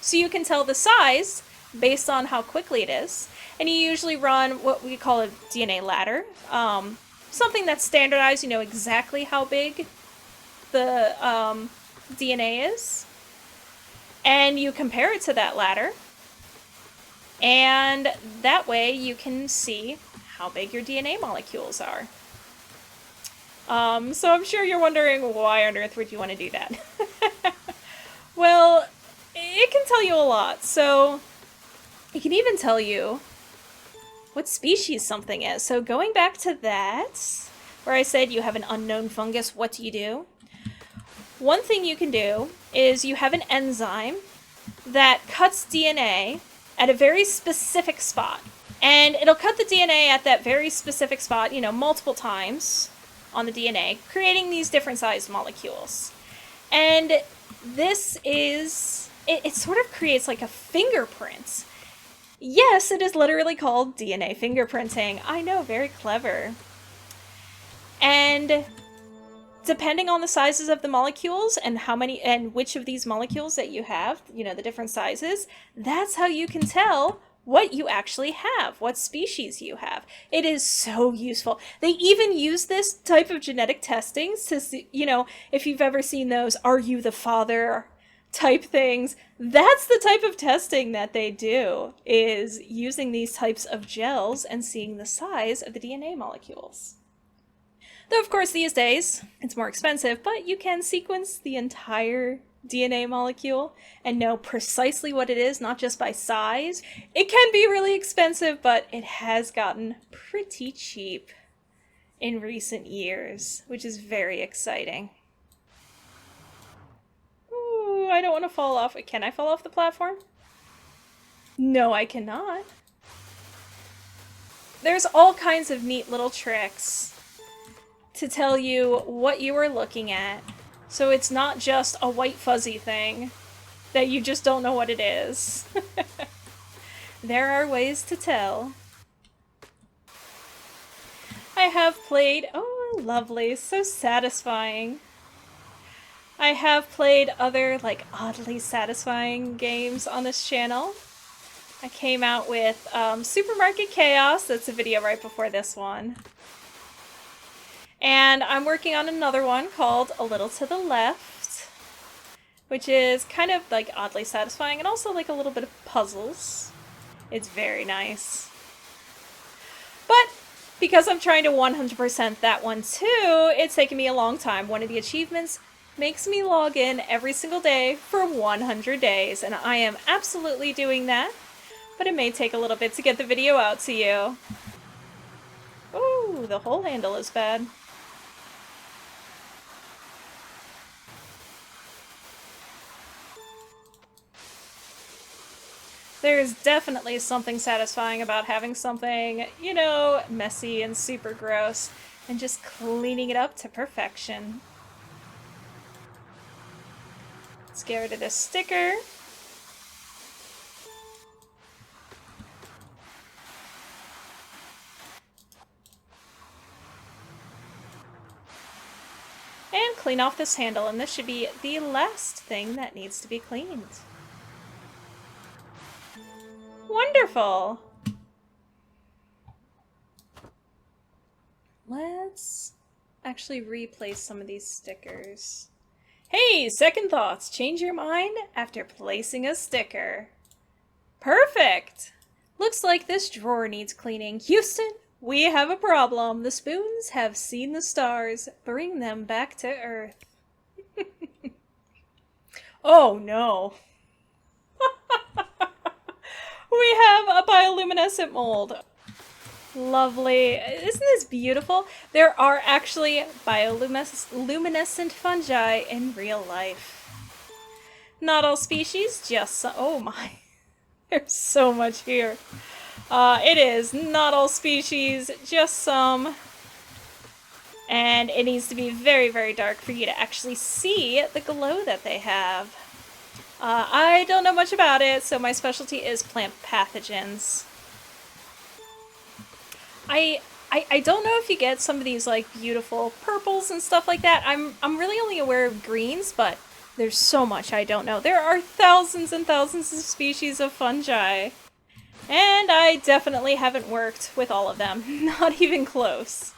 So you can tell the size based on how quickly it is. And you usually run what we call a DNA ladder. Something that's standardized, you know exactly how big the DNA is. And you compare it to that ladder. And that way you can see how big your DNA molecules are. So I'm sure you're wondering, why on earth would you want to do that? Well, it can tell you a lot. So it can even tell you what species something is. So going back to that, where I said you have an unknown fungus, what do you do? One thing you can do is you have an enzyme that cuts DNA at a very specific spot. And it'll cut the DNA at that very specific spot, you know, multiple times on the DNA, creating these different sized molecules. And this is, it sort of creates like a fingerprint. Yes, it is literally called DNA fingerprinting. I know, very clever. And depending on the sizes of the molecules and how many and which of these molecules that you have, you know, the different sizes, that's how you can tell what you actually have, what species you have. It is so useful. They even use this type of genetic testing to see, you know, if you've ever seen those "Are you the father?" type things, that's the type of testing that they do, is using these types of gels and seeing the size of the DNA molecules. Though, of course, these days, it's more expensive, but you can sequence the entire DNA molecule and know precisely what it is, not just by size. It can be really expensive, but it has gotten pretty cheap in recent years, which is very exciting. Ooh, I don't want to fall off. Can I fall off the platform? No, I cannot. There's all kinds of neat little tricks to tell you what you are looking at. So it's not just a white fuzzy thing that you just don't know what it is. There are ways to tell. I have played, oh lovely, so satisfying. I have played other like oddly satisfying games on this channel. I came out with Supermarket Chaos, that's a video right before this one. And I'm working on another one called A Little to the Left, which is kind of like oddly satisfying and also like a little bit of puzzles. It's very nice. But because I'm trying to 100% that one too, it's taken me a long time. One of the achievements makes me log in every single day for 100 days, and I am absolutely doing that. But it may take a little bit to get the video out to you. Ooh, the whole handle is bad. There's definitely something satisfying about having something, you know, messy and super gross, and just cleaning it up to perfection. Let's get rid of this sticker. And clean off this handle, and this should be the last thing that needs to be cleaned. Wonderful! Let's actually replace some of these stickers. Hey, second thoughts. Change your mind after placing a sticker. Perfect! Looks like this drawer needs cleaning. Houston, we have a problem. The spoons have seen the stars. Bring them back to Earth. Oh no. We have a bioluminescent mold. Lovely. Isn't this beautiful? There are actually bioluminescent fungi in real life. Not all species, just some. Oh my. There's so much here. It is not all species, just some. And it needs to be very, very dark for you to actually see the glow that they have. I don't know much about it, so my specialty is plant pathogens. I don't know if you get some of these like beautiful purples and stuff like that. I'm really only aware of greens, but there's so much I don't know. There are thousands and thousands of species of fungi. And I definitely haven't worked with all of them. Not even close.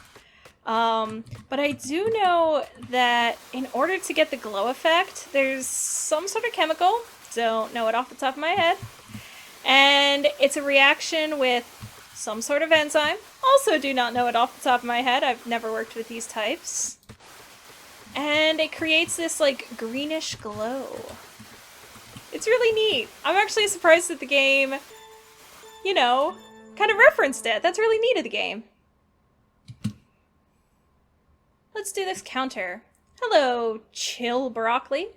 But I do know that in order to get the glow effect, there's some sort of chemical, don't know it off the top of my head, and it's a reaction with some sort of enzyme, also do not know it off the top of my head, I've never worked with these types, and it creates this like greenish glow. It's really neat. I'm actually surprised that the game, you know, kind of referenced it. That's really neat of the game. Let's do this counter. Hello, chill broccoli.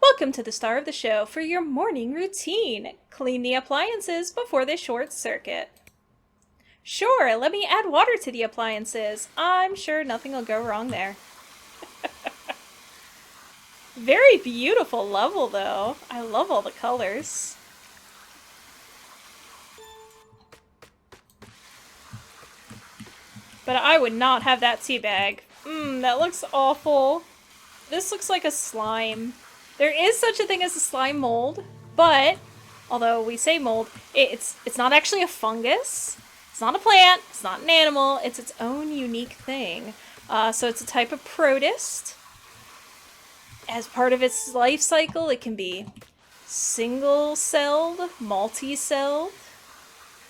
Welcome to the star of the show for your morning routine. Clean the appliances before they short circuit. Sure, let me add water to the appliances. I'm sure nothing will go wrong there. Very beautiful level though. I love all the colors. But I would not have that tea bag. That looks awful. This looks like a slime. There is such a thing as a slime mold, but although we say mold, it's not actually a fungus. It's not a plant. It's not an animal. It's its own unique thing. So it's a type of protist. As part of its life cycle, it can be single-celled, multi-celled.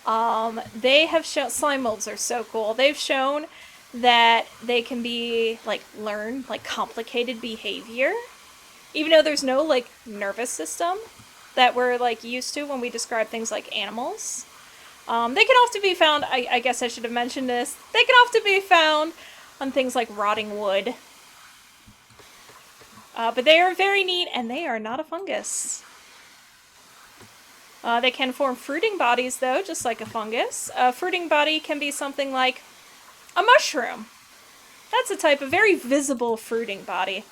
They have shown, slime molds are so cool. They've shown that they can be, learn, complicated behavior. Even though there's no, nervous system that we're, used to when we describe things like animals. They can often be found, I guess I should have mentioned this, they can often be found on things like rotting wood. But they are very neat, and they are not a fungus. They can form fruiting bodies, though, just like a fungus. A fruiting body can be something like a mushroom. That's a type of very visible fruiting body.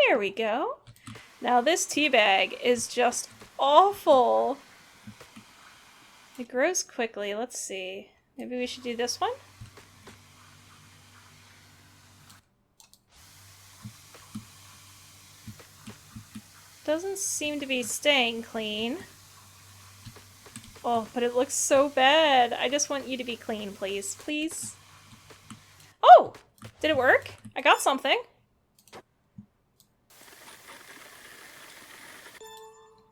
There we go. Now this tea bag is just awful. It grows quickly. Let's see. Maybe we should do this one? Doesn't seem to be staying clean. Oh, but it looks so bad. I just want you to be clean, please. Please? Oh! Did it work? I got something.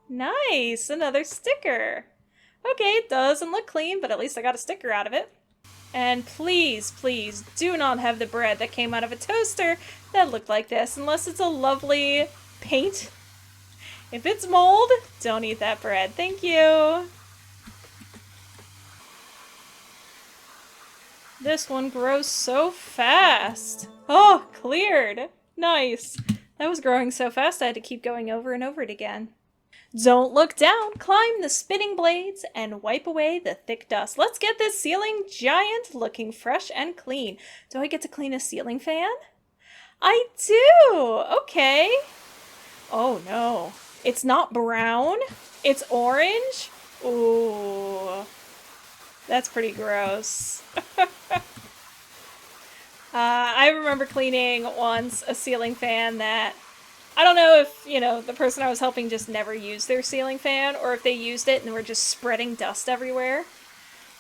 Nice! Another sticker. Okay, it doesn't look clean, but at least I got a sticker out of it. And please, please, do not have the bread that came out of a toaster that looked like this, unless it's a lovely paint. If it's mold, don't eat that bread. Thank you. This one grows so fast. Oh, cleared. Nice. That was growing so fast I had to keep going over and over it again. Don't look down. Climb the spinning blades and wipe away the thick dust. Let's get this ceiling giant looking fresh and clean. Do I get to clean a ceiling fan? I do. Okay. Oh no. It's not brown. It's orange. Ooh. That's pretty gross. I remember cleaning once a ceiling fan that, I don't know if, the person I was helping just never used their ceiling fan or if they used it and were just spreading dust everywhere.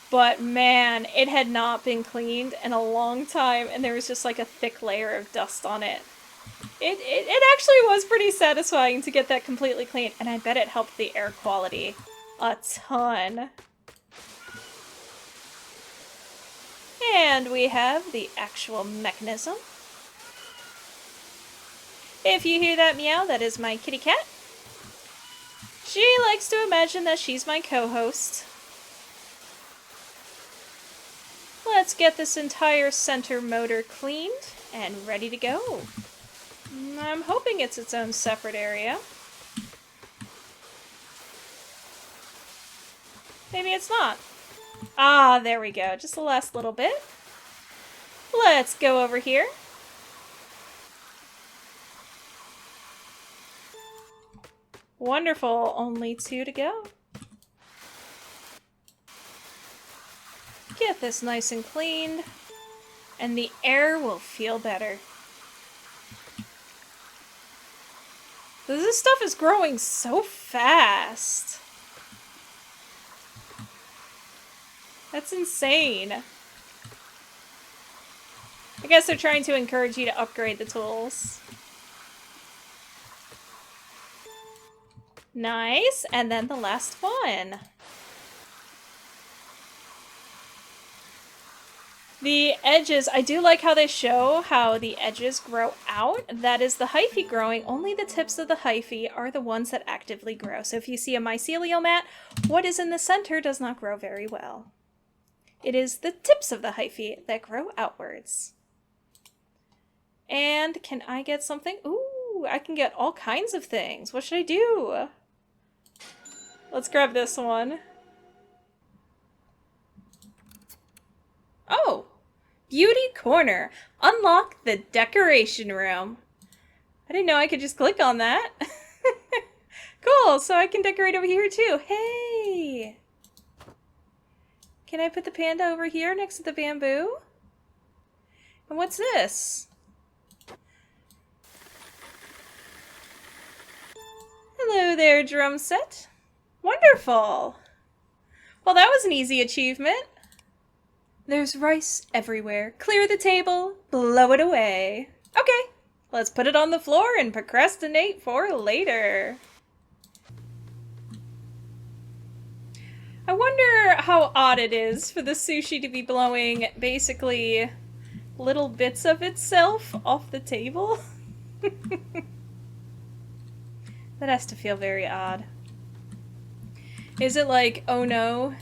But man, it had not been cleaned in a long time and there was just like a thick layer of dust on it. It actually was pretty satisfying to get that completely clean, and I bet it helped the air quality a ton. And we have the actual mechanism. If you hear that meow, that is my kitty cat. She likes to imagine that she's my co-host. Let's get this entire center motor cleaned and ready to go. I'm hoping it's its own separate area. Maybe it's not. Ah, there we go. Just the last little bit. Let's go over here. Wonderful. Only 2 to go. Get this nice and cleaned, and the air will feel better. This stuff is growing so fast. That's insane. I guess they're trying to encourage you to upgrade the tools. Nice, and then the last one. The edges, I do like how they show how the edges grow out. That is the hyphae growing. Only the tips of the hyphae are the ones that actively grow. So if you see a mycelial mat, what is in the center does not grow very well. It is the tips of the hyphae that grow outwards. And can I get something? Ooh, I can get all kinds of things. What should I do? Let's grab this one. Oh! Beauty Corner. Unlock the decoration room. I didn't know I could just click on that. Cool, so I can decorate over here too. Hey! Can I put the panda over here next to the bamboo? And what's this? Hello there, drum set. Wonderful. Well, that was an easy achievement. There's rice everywhere. Clear the table, blow it away. Okay, let's put it on the floor and procrastinate for later. I wonder how odd it is for the sushi to be blowing basically little bits of itself off the table. That has to feel very odd. Is it like, oh no,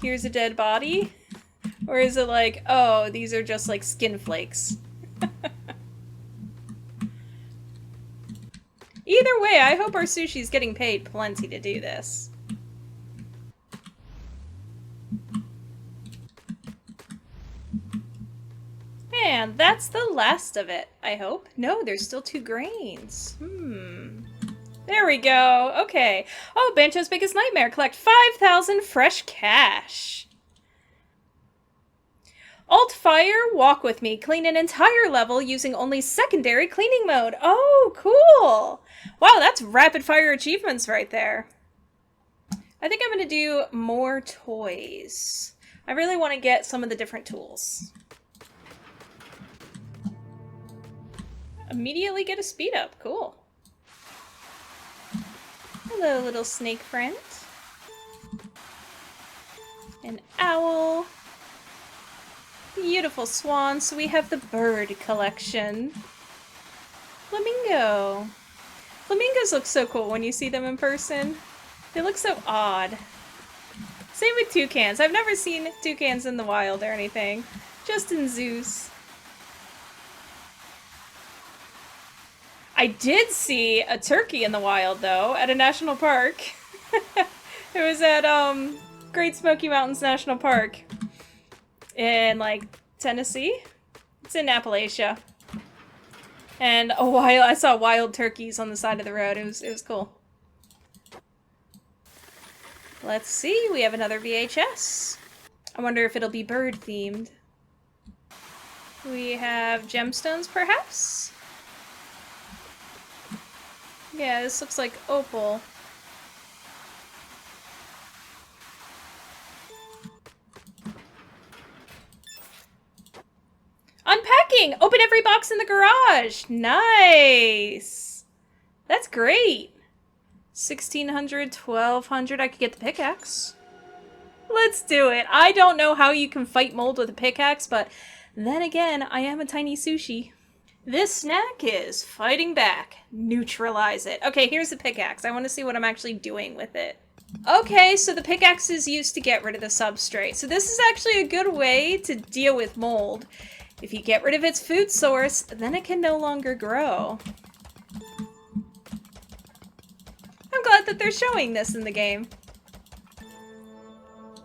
here's a dead body? Or is it like, oh, these are just like skin flakes? Either way, I hope our sushi's getting paid plenty to do this. And that's the last of it, I hope. No, there's still 2 grains. There we go. Okay. Oh, Bancho's biggest nightmare. Collect 5,000 fresh cash. Alt-Fire, walk with me. Clean an entire level using only secondary cleaning mode. Oh, cool. Wow, that's rapid-fire achievements right there. I think I'm going to do more toys. I really want to get some of the different tools. Immediately get a speed up. Cool. Hello, little snake friend. An owl. Beautiful swan. So we have the bird collection. Flamingo. Flamingos look so cool when you see them in person. They look so odd. Same with toucans. I've never seen toucans in the wild or anything. Just in zoos. I did see a turkey in the wild, though, at a national park. It was at Great Smoky Mountains National Park in, like, Tennessee. It's in Appalachia. And I saw wild turkeys on the side of the road. It was cool. Let's see, we have another VHS. I wonder if it'll be bird-themed. We have gemstones, perhaps? Yeah, this looks like opal. Unpacking! Open every box in the garage! Nice! That's great! 1,600, 1,200, I could get the pickaxe. Let's do it! I don't know how you can fight mold with a pickaxe, but then again, I am a tiny sushi. This snack is fighting back. Neutralize it. Okay, here's the pickaxe. I want to see what I'm actually doing with it. Okay, so the pickaxe is used to get rid of the substrate. So this is actually a good way to deal with mold. If you get rid of its food source, then it can no longer grow. I'm glad that they're showing this in the game.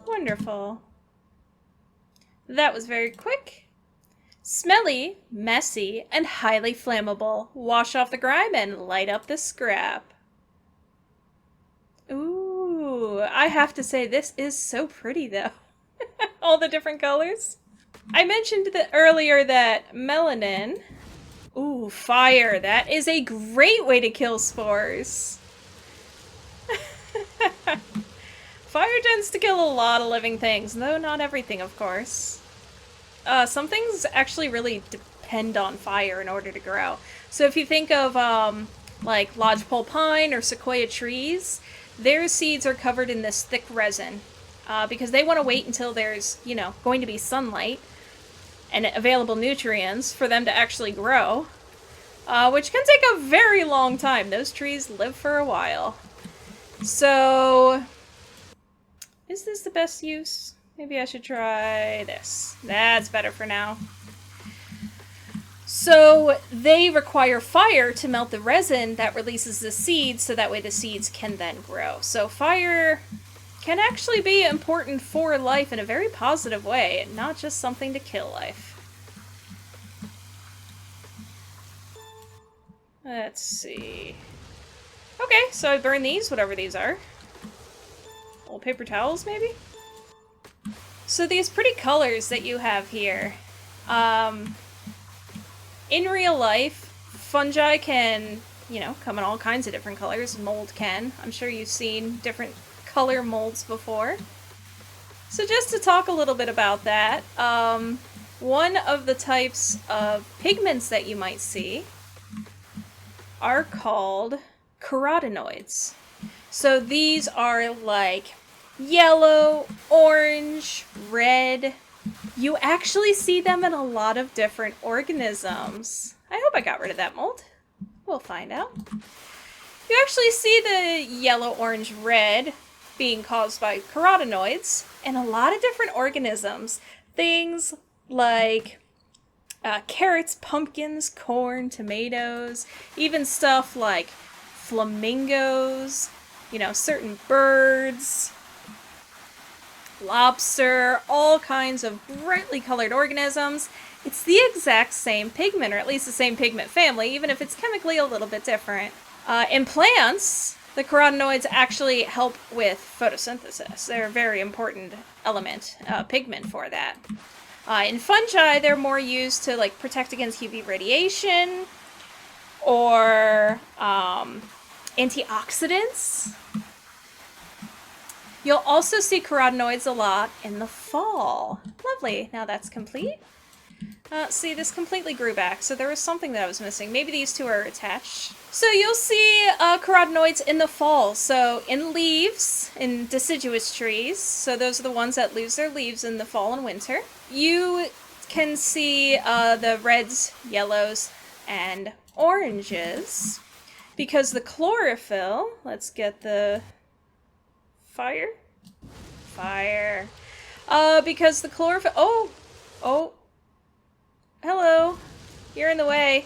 Wonderful. That was very quick. Smelly, messy, and highly flammable. Wash off the grime and light up the scrap. Ooh, I have to say this is so pretty though. All the different colors. I mentioned earlier that melanin... Ooh, fire. That is a great way to kill spores. Fire tends to kill a lot of living things, though not everything, of course. Some things actually really depend on fire in order to grow. So if you think of, like, lodgepole pine or sequoia trees, their seeds are covered in this thick resin. Because they want to wait until there's, you know, going to be sunlight and available nutrients for them to actually grow. Which can take a very long time. Those trees live for a while. So, is this the best use? Maybe I should try this. That's better for now. So they require fire to melt the resin that releases the seeds, so that way the seeds can then grow. So fire can actually be important for life in a very positive way, and not just something to kill life. Let's see. Okay, so I burn these, whatever these are. Old paper towels, maybe? So these pretty colors that you have here, in real life, fungi can, you know, come in all kinds of different colors. Mold can. I'm sure you've seen different color molds before. So just to talk a little bit about that, one of the types of pigments that you might see are called carotenoids. So these are like yellow, orange, red. You actually see them in a lot of different organisms. I hope I got rid of that mold. We'll find out. You actually see the yellow, orange, red being caused by carotenoids in a lot of different organisms. Things like carrots, pumpkins, corn, tomatoes, even stuff like flamingos, you know, certain birds, lobster, all kinds of brightly colored organisms. It's the exact same pigment, or at least the same pigment family, even if it's chemically a little bit different. In plants, the carotenoids actually help with photosynthesis. They're a very important element, pigment for that. In fungi, they're more used to like protect against UV radiation or antioxidants. You'll also see carotenoids a lot in the fall. Lovely. Now that's complete. See, this completely grew back, so there was something that I was missing. Maybe these two are attached. So you'll see carotenoids in the fall. So in leaves, in deciduous trees, so those are the ones that lose their leaves in the fall and winter. You can see the reds, yellows, and oranges. Because the chlorophyll, let's get the fire. Because the chlorophyll, oh, hello, you're in the way.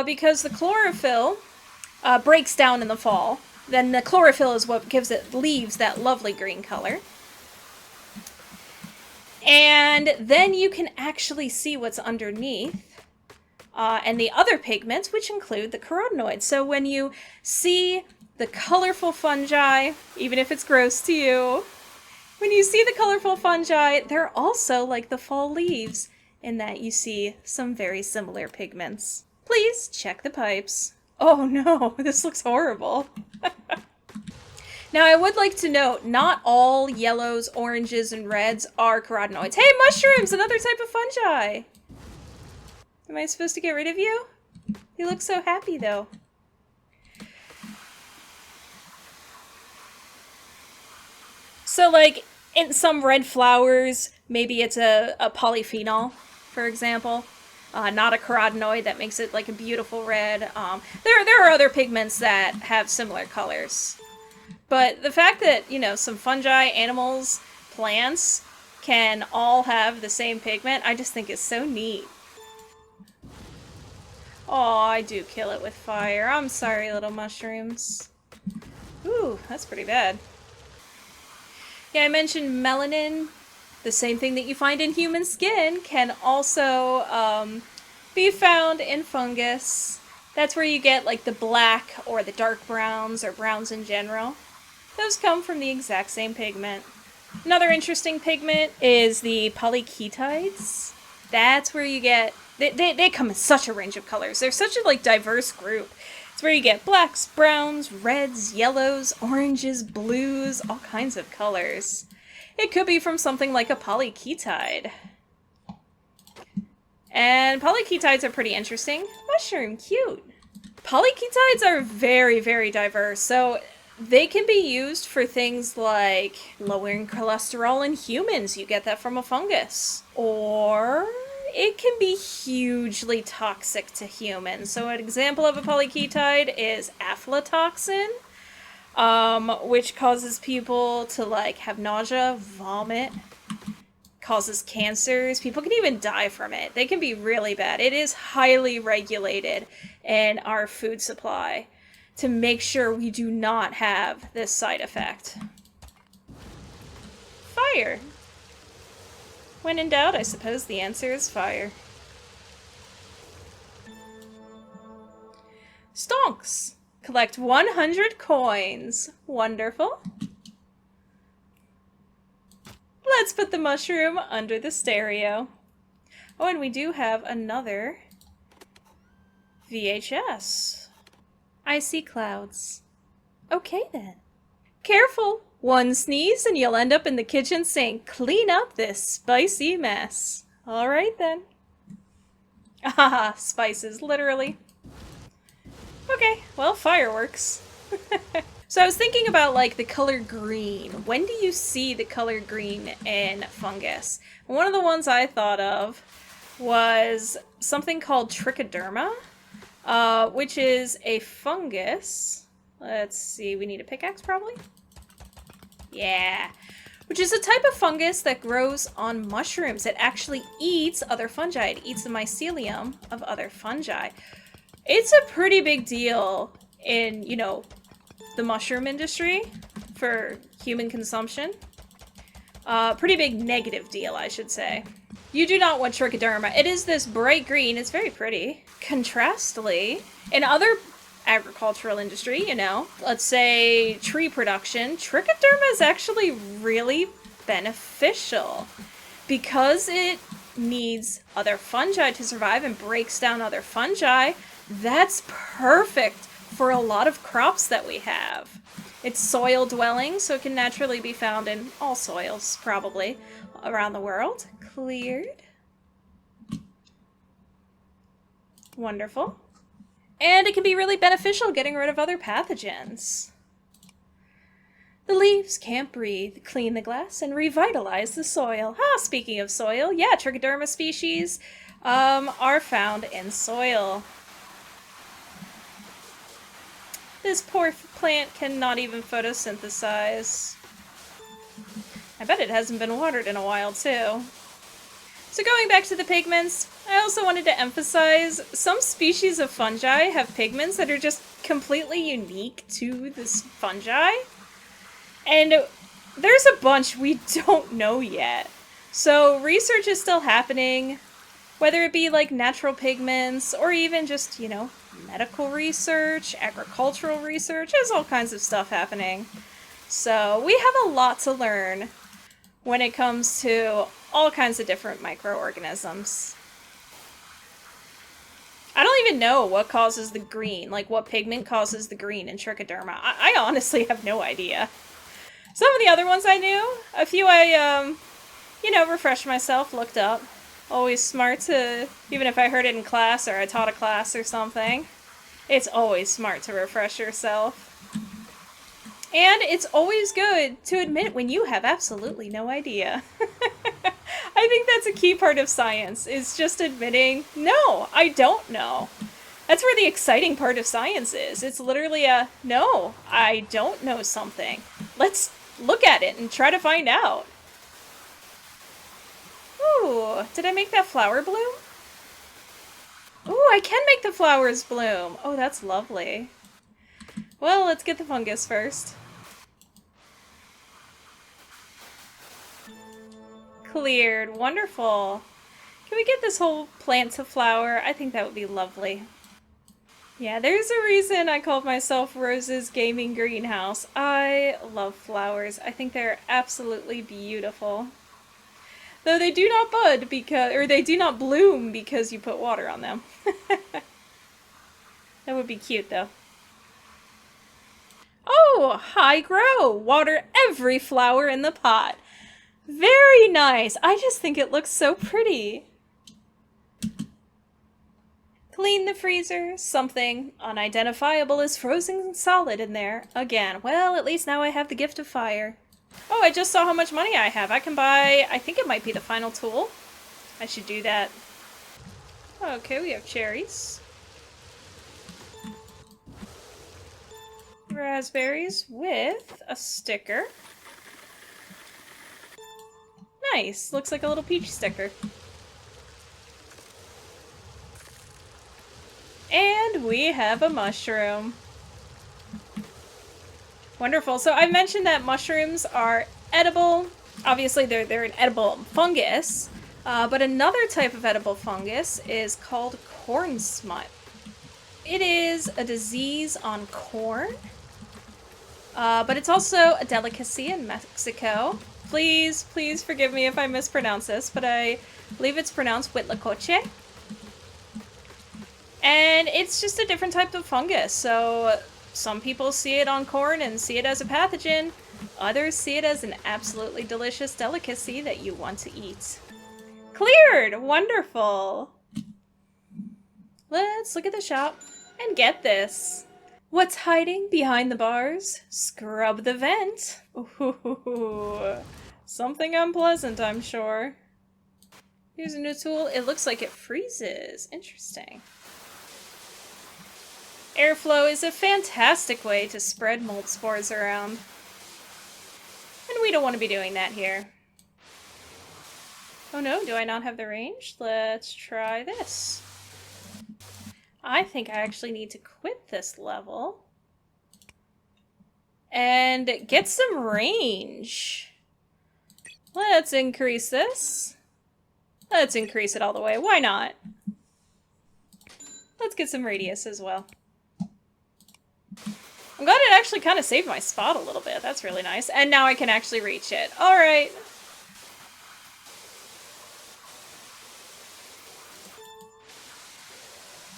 Because the chlorophyll breaks down in the fall, then the chlorophyll is what gives it leaves that lovely green color. And then you can actually see what's underneath. And the other pigments, which include the carotenoids. So when you see the colorful fungi, even if it's gross to you, when you see the colorful fungi, they're also like the fall leaves in that you see some very similar pigments. Please check the pipes. Oh no, this looks horrible. Now I would like to note, not all yellows, oranges, and reds are carotenoids. Hey, mushrooms, another type of fungi! Am I supposed to get rid of you? You look so happy, though. So, like, in some red flowers, maybe it's a polyphenol, for example. Not a carotenoid that makes it, like, a beautiful red. There are other pigments that have similar colors. But the fact that, you know, some fungi, animals, plants can all have the same pigment, I just think is so neat. Oh, I do kill it with fire. I'm sorry, little mushrooms. Ooh, that's pretty bad. Yeah, I mentioned melanin. The same thing that you find in human skin can also be found in fungus. That's where you get like the black or the dark browns or browns in general. Those come from the exact same pigment. Another interesting pigment is the polyketides. That's where you get... They come in such a range of colors. They're such a like diverse group. It's where you get blacks, browns, reds, yellows, oranges, blues, all kinds of colors. It could be from something like a polyketide. And polyketides are pretty interesting. Mushroom, cute. Polyketides are very, very diverse. So they can be used for things like lowering cholesterol in humans. You get that from a fungus. Or it can be hugely toxic to humans. So an example of a polyketide is aflatoxin, which causes people to like have nausea, vomit, causes cancers. People can even die from it. They can be really bad. It is highly regulated in our food supply to make sure we do not have this side effect. Fire. When in doubt, I suppose the answer is fire. Stonks. Collect 100 coins. Wonderful. Let's put the mushroom under the stereo. Oh, and we do have another VHS. I see clouds. Okay then. Careful. One sneeze and you'll end up in the kitchen sink. Clean up this spicy mess. All right then. Haha, spices, literally. Okay, well, fireworks. So I was thinking about, like, the color green. When do you see the color green in fungus? One of the ones I thought of was something called trichoderma, which is a fungus. Let's see, we need a pickaxe probably? Yeah. Which is a type of fungus that grows on mushrooms. It actually eats other fungi. It eats the mycelium of other fungi. It's a pretty big deal in, you know, the mushroom industry for human consumption. Pretty big negative deal, I should say. You do not want trichoderma. It is this bright green. It's very pretty. Contrastly, in other agricultural industry, you know, let's say tree production, trichoderma is actually really beneficial because it needs other fungi to survive and breaks down other fungi. That's perfect for a lot of crops that we have. It's soil dwelling, so it can naturally be found in all soils, probably, around the world. Cleared. Wonderful. And it can be really beneficial getting rid of other pathogens. The leaves can't breathe, clean the glass, and revitalize the soil. Speaking of soil, yeah, trichoderma species are found in soil. This poor plant cannot even photosynthesize. I bet it hasn't been watered in a while, too. So going back to the pigments, I also wanted to emphasize some species of fungi have pigments that are just completely unique to this fungi. And there's a bunch we don't know yet. So research is still happening, whether it be like natural pigments or even just, you know, medical research, agricultural research. There's all kinds of stuff happening. So we have a lot to learn when it comes to all kinds of different microorganisms. I don't even know what causes the green, like what pigment causes the green in trichoderma. I honestly have no idea. Some of the other ones I knew, a few I, you know, refreshed myself, looked up. Always smart to, even if I heard it in class or I taught a class or something, it's always smart to refresh yourself. And it's always good to admit when you have absolutely no idea. I think that's a key part of science, is just admitting, no, I don't know. That's where the exciting part of science is. It's literally a, no, I don't know something. Let's look at it and try to find out. Ooh, did I make that flower bloom? Ooh, I can make the flowers bloom. Oh, that's lovely. Well, let's get the fungus first. Cleared. Wonderful. Can we get this whole plant to flower? I think that would be lovely. Yeah, there's a reason I called myself Rose's Gaming Greenhouse. I love flowers. I think they're absolutely beautiful. Though they do not bud because, or they do not bloom because you put water on them. That would be cute though. Oh, high grow! Water every flower in the pot. Very nice! I just think it looks so pretty. Clean the freezer. Something unidentifiable is frozen solid in there. Again, well, at least now I have the gift of fire. Oh, I just saw how much money I have. I can buy, I think it might be the final tool. I should do that. Okay, we have cherries. Raspberries with a sticker. Nice. Looks like a little peach sticker. And we have a mushroom. Wonderful. So I mentioned that mushrooms are edible. Obviously, they're an edible fungus. But another type of edible fungus is called corn smut. It is a disease on corn. But it's also a delicacy in Mexico. Please, please forgive me if I mispronounce this, but I believe it's pronounced huitlacoche. And it's just a different type of fungus, so some people see it on corn and see it as a pathogen. Others see it as an absolutely delicious delicacy that you want to eat. Cleared! Wonderful! Let's look at the shop and get this. What's hiding behind the bars? Scrub the vent. Ooh, something unpleasant, I'm sure. Here's a new tool. It looks like it freezes. Interesting. Airflow is a fantastic way to spread mold spores around. And we don't want to be doing that here. Oh no, do I not have the range? Let's try this. I think I actually need to quit this level and get some range. Let's increase this. Let's increase it all the way. Why not? Let's get some radius as well. I'm glad it actually kind of saved my spot a little bit. That's really nice. And now I can actually reach it. All right.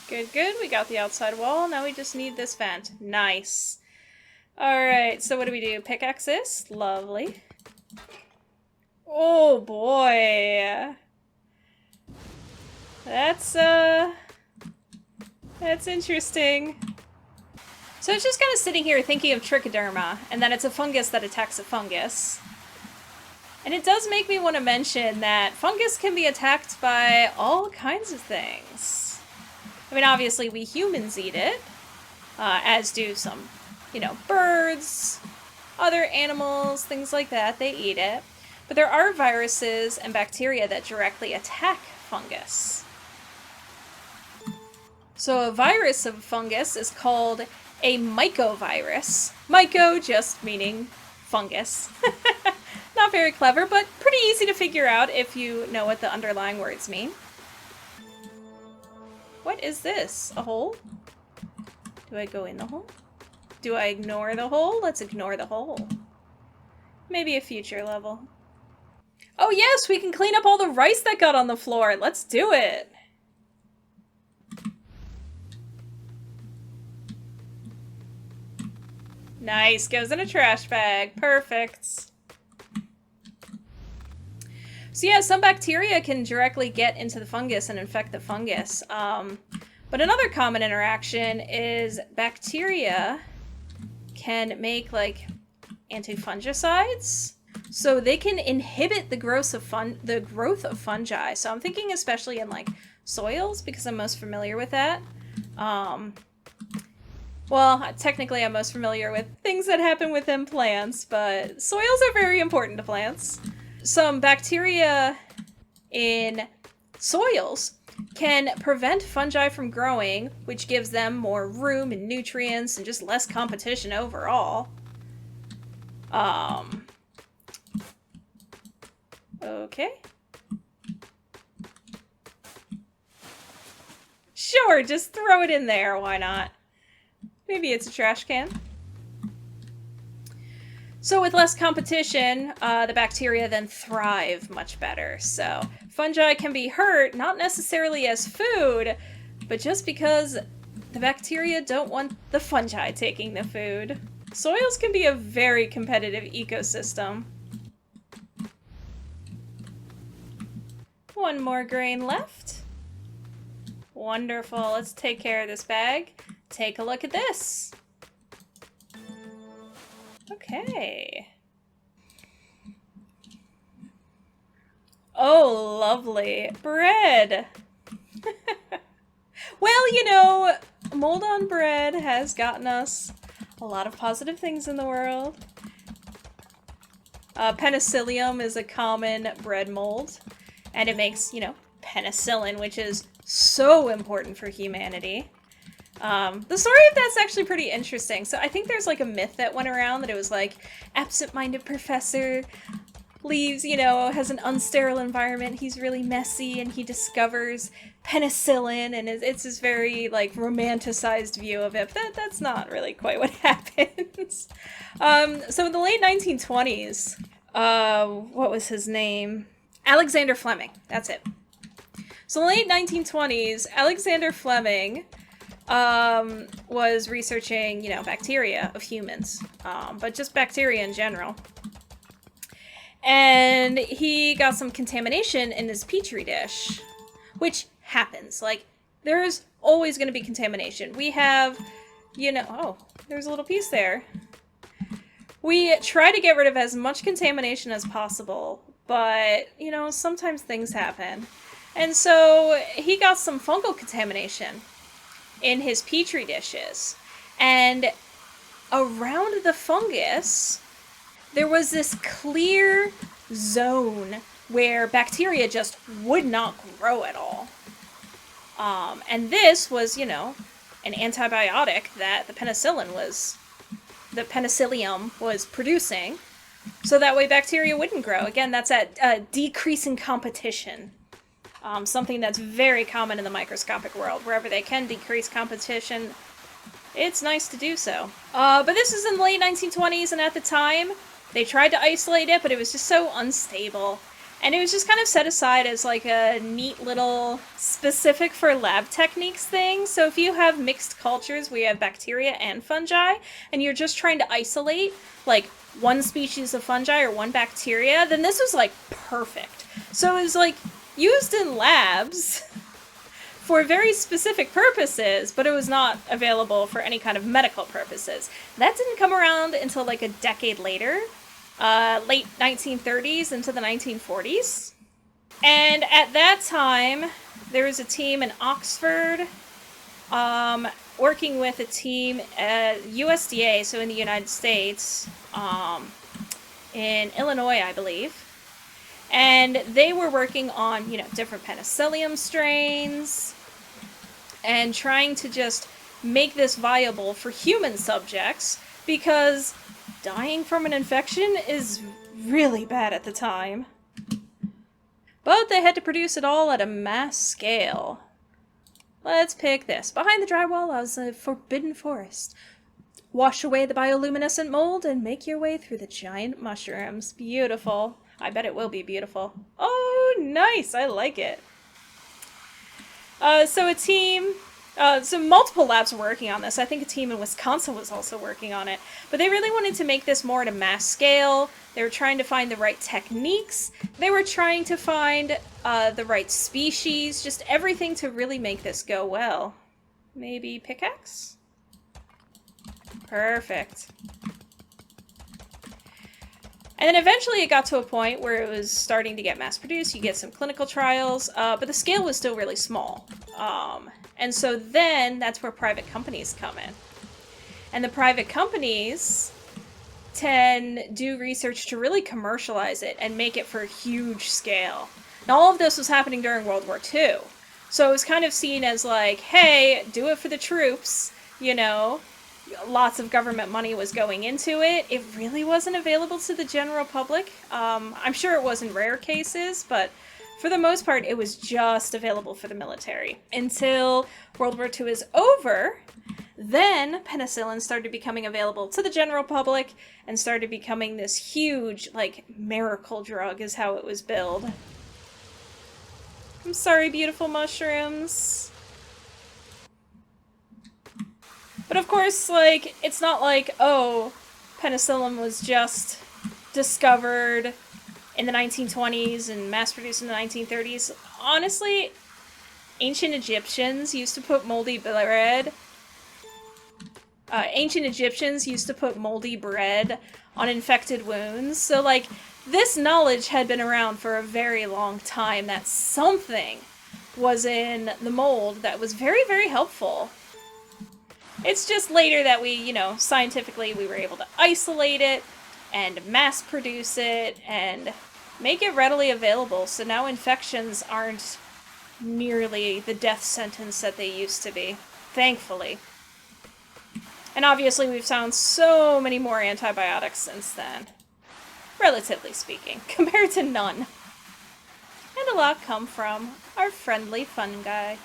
Good, good. We got the outside wall. Now we just need this vent. Nice. All right. So what do we do? Pickaxe this. Lovely. Oh, boy. That's interesting. So it's just kind of sitting here thinking of trichoderma, and that it's a fungus that attacks a fungus. And it does make me want to mention that fungus can be attacked by all kinds of things. I mean, obviously we humans eat it, as do some, birds, other animals, things like that, they eat it. But there are viruses and bacteria that directly attack fungus. So a virus of fungus is called a mycovirus. Myco just meaning fungus. Not very clever, but pretty easy to figure out if you know what the underlying words mean. What is this? A hole? Do I go in the hole? Do I ignore the hole? Let's ignore the hole. Maybe a future level. Oh yes, we can clean up all the rice that got on the floor. Let's do it. Nice, goes in a trash bag. Perfect. So yeah, some bacteria can directly get into the fungus and infect the fungus. But another common interaction is bacteria can make like antifungicides. So they can inhibit the growth of fungi. So I'm thinking especially in like soils because I'm most familiar with that. Well, technically I'm most familiar with things that happen within plants, but soils are very important to plants. Some bacteria in soils can prevent fungi from growing, which gives them more room and nutrients and just less competition overall. Okay. Sure, just throw it in there, why not? Maybe it's a trash can. So with less competition, the bacteria then thrive much better. So fungi can be hurt, not necessarily as food, but just because the bacteria don't want the fungi taking the food. Soils can be a very competitive ecosystem. One more grain left. Wonderful. Let's take care of this bag. Take a look at this. Okay. Oh, lovely. Bread. Well, mold on bread has gotten us a lot of positive things in the world. Penicillium is a common bread mold, and it makes, penicillin, which is so important for humanity. The story of that's actually pretty interesting. So I think there's like a myth that went around that it was like absent-minded professor leaves, has an unsterile environment. He's really messy and he discovers penicillin, and it's this very like romanticized view of it. But that's not really quite what happens. So in the late 1920s, what was his name? Alexander Fleming. That's it. So in the late 1920s, Alexander Fleming was researching, bacteria of humans, but just bacteria in general. And he got some contamination in his petri dish, which happens. Like, there's always going to be contamination. We have, oh, there's a little piece there. We try to get rid of as much contamination as possible, but, sometimes things happen. And so he got some fungal contamination in his petri dishes. And around the fungus, there was this clear zone where bacteria just would not grow at all. And this was, an antibiotic that the penicillium was producing, so that way bacteria wouldn't grow. Again, that's at decreasing competition. Something that's very common in the microscopic world. Wherever they can decrease competition, it's nice to do so. But this is in the late 1920s, and at the time, they tried to isolate it, but it was just so unstable. And it was just kind of set aside as like a neat little specific for lab techniques thing. So if you have mixed cultures where you have bacteria and fungi, and you're just trying to isolate like one species of fungi or one bacteria, then this was like perfect. So it was like used in labs for very specific purposes, but it was not available for any kind of medical purposes. That didn't come around until like a decade later, late 1930s into the 1940s. And at that time, there was a team in Oxford working with a team at USDA, so in the United States, in Illinois, I believe. And they were working on, different penicillium strains and trying to just make this viable for human subjects, because dying from an infection is really bad at the time. But they had to produce it all at a mass scale. Let's pick this. Behind the drywall was a forbidden forest. Wash away the bioluminescent mold and make your way through the giant mushrooms. Beautiful. I bet it will be beautiful. Oh, nice. I like it. So multiple labs were working on this. I think a team in Wisconsin was also working on it. But they really wanted to make this more at a mass scale. They were trying to find the right techniques. They were trying to find the right species. Just everything to really make this go well. Maybe pickaxe? Perfect. And then eventually it got to a point where it was starting to get mass-produced. You get some clinical trials, but the scale was still really small. And so then that's where private companies come in. And the private companies do research to really commercialize it and make it for a huge scale. Now, all of this was happening during World War II. So it was kind of seen as like, hey, do it for the troops, Lots of government money was going into it. It really wasn't available to the general public. I'm sure it was in rare cases, but for the most part, it was just available for the military. Until World War II is over, then penicillin started becoming available to the general public and started becoming this huge, miracle drug is how it was billed. I'm sorry, beautiful mushrooms. But of course, it's not like, oh, penicillin was just discovered in the 1920s and mass-produced in the 1930s. Honestly, ancient Egyptians used to put moldy bread. Ancient Egyptians used to put moldy bread on infected wounds. So, this knowledge had been around for a very long time that something was in the mold that was very, very helpful. It's just later that we, scientifically we were able to isolate it and mass produce it and make it readily available so now infections aren't nearly the death sentence that they used to be, thankfully. And obviously we've found so many more antibiotics since then, relatively speaking, compared to none. And a lot come from our friendly fungi.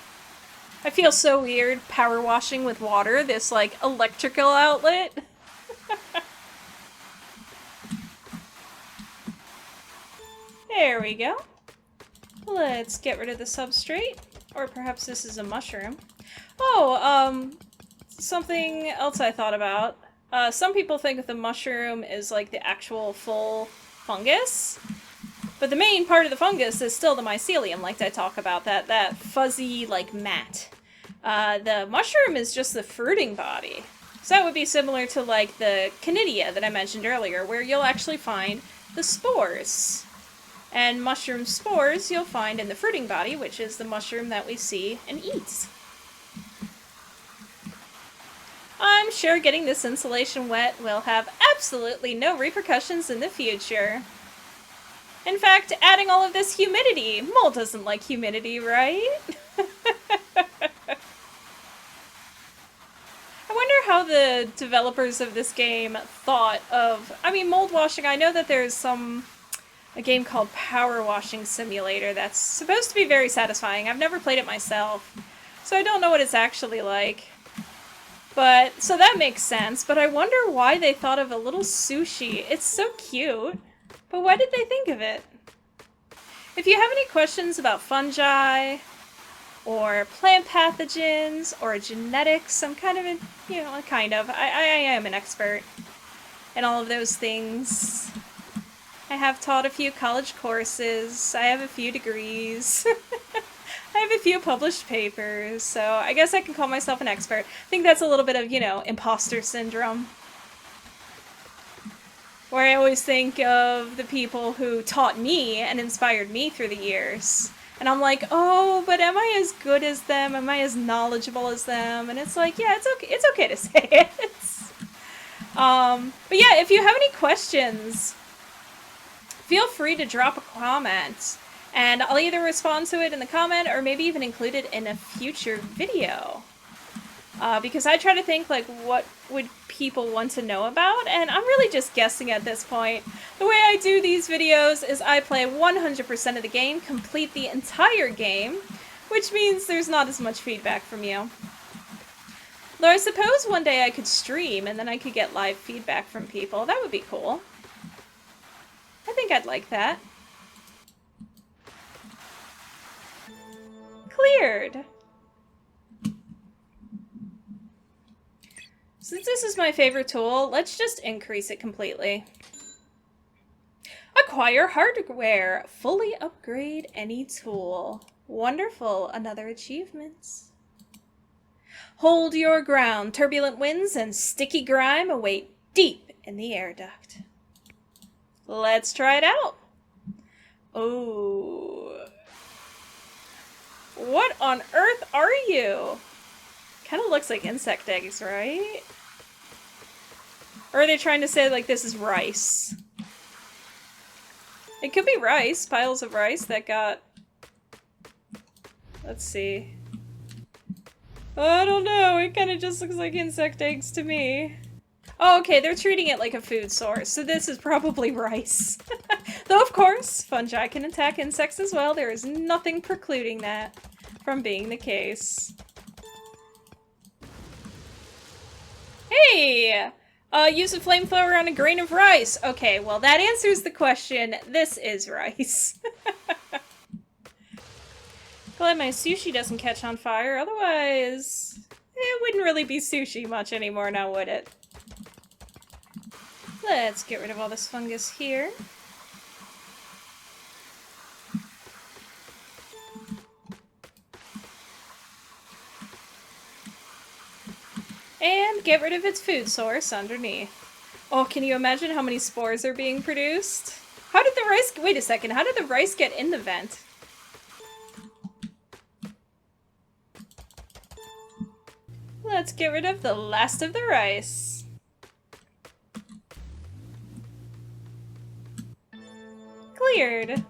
I feel so weird power washing with water, this like electrical outlet. There we go. Let's get rid of the substrate. Or perhaps this is a mushroom. Oh, something else I thought about. Some people think that the mushroom is like the actual full fungus. But the main part of the fungus is still the mycelium, like I talk about, that fuzzy, like, mat. The mushroom is just the fruiting body. So that would be similar to, like, the conidia that I mentioned earlier, where you'll actually find the spores. And mushroom spores you'll find in the fruiting body, which is the mushroom that we see and eat. I'm sure getting this insulation wet will have absolutely no repercussions in the future. In fact, adding all of this humidity. Mold doesn't like humidity, right? I wonder how the developers of this game thought of... I mean, mold washing, I know that there's a game called Power Washing Simulator that's supposed to be very satisfying. I've never played it myself, so I don't know what it's actually like. But, so that makes sense, but I wonder why they thought of a little sushi. It's so cute. But why did they think of it? If you have any questions about fungi, or plant pathogens, or genetics, I'm kind of, I am an expert in all of those things. I have taught a few college courses, I have a few degrees, I have a few published papers, so I guess I can call myself an expert. I think that's a little bit of, imposter syndrome. Where I always think of the people who taught me and inspired me through the years. And I'm like, oh, but am I as good as them? Am I as knowledgeable as them? And it's like, yeah, it's okay to say it. But yeah, if you have any questions, feel free to drop a comment. And I'll either respond to it in the comment or maybe even include it in a future video. Because I try to think, like, what would people want to know about, and I'm really just guessing at this point. The way I do these videos is I play 100% of the game, complete the entire game, which means there's not as much feedback from you. Though I suppose one day I could stream, and then I could get live feedback from people. That would be cool. I think I'd like that. Cleared! Since this is my favorite tool, let's just increase it completely. Acquire hardware. Fully upgrade any tool. Wonderful. Another achievement. Hold your ground. Turbulent winds and sticky grime await deep in the air duct. Let's try it out. Oh. What on earth are you? Kind of looks like insect eggs, right? Or are they trying to say, like, this is rice? It could be rice. Piles of rice that got... Let's see. I don't know. It kind of just looks like insect eggs to me. Oh, okay. They're treating it like a food source. So this is probably rice. Though, of course, fungi can attack insects as well. There is nothing precluding that from being the case. Hey! Use a flamethrower on a grain of rice. Okay, well that answers the question. This is rice. Glad my sushi doesn't catch on fire, otherwise it wouldn't really be sushi much anymore now, would it? Let's get rid of all this fungus here. And get rid of its food source underneath. Oh, can you imagine how many spores are being produced? How did the rice... Wait a second, how did the rice get in the vent? Let's get rid of the last of the rice. weird.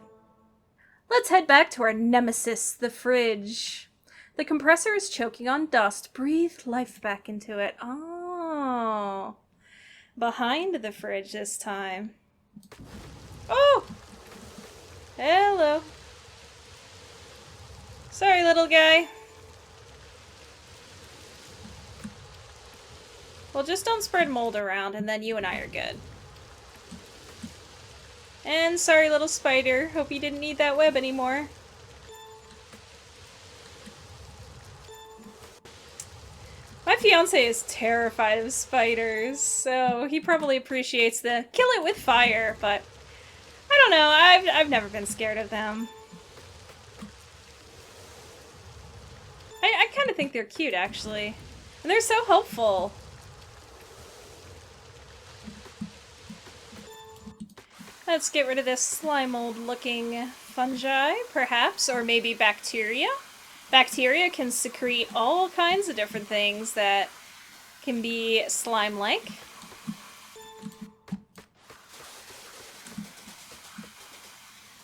Let's head back to our nemesis, the fridge. The compressor is choking on dust. Breathe life back into it. Oh. Behind the fridge this time. Oh! Hello. Sorry, little guy. Well, just don't spread mold around, and then you and I are good. And sorry, little spider. Hope you didn't need that web anymore. My fiance is terrified of spiders, so he probably appreciates the kill it with fire, but I don't know, I've never been scared of them. I kind of think they're cute, actually. And they're so helpful. Let's get rid of this slime mold looking fungi, perhaps, or maybe bacteria. Bacteria can secrete all kinds of different things that can be slime-like.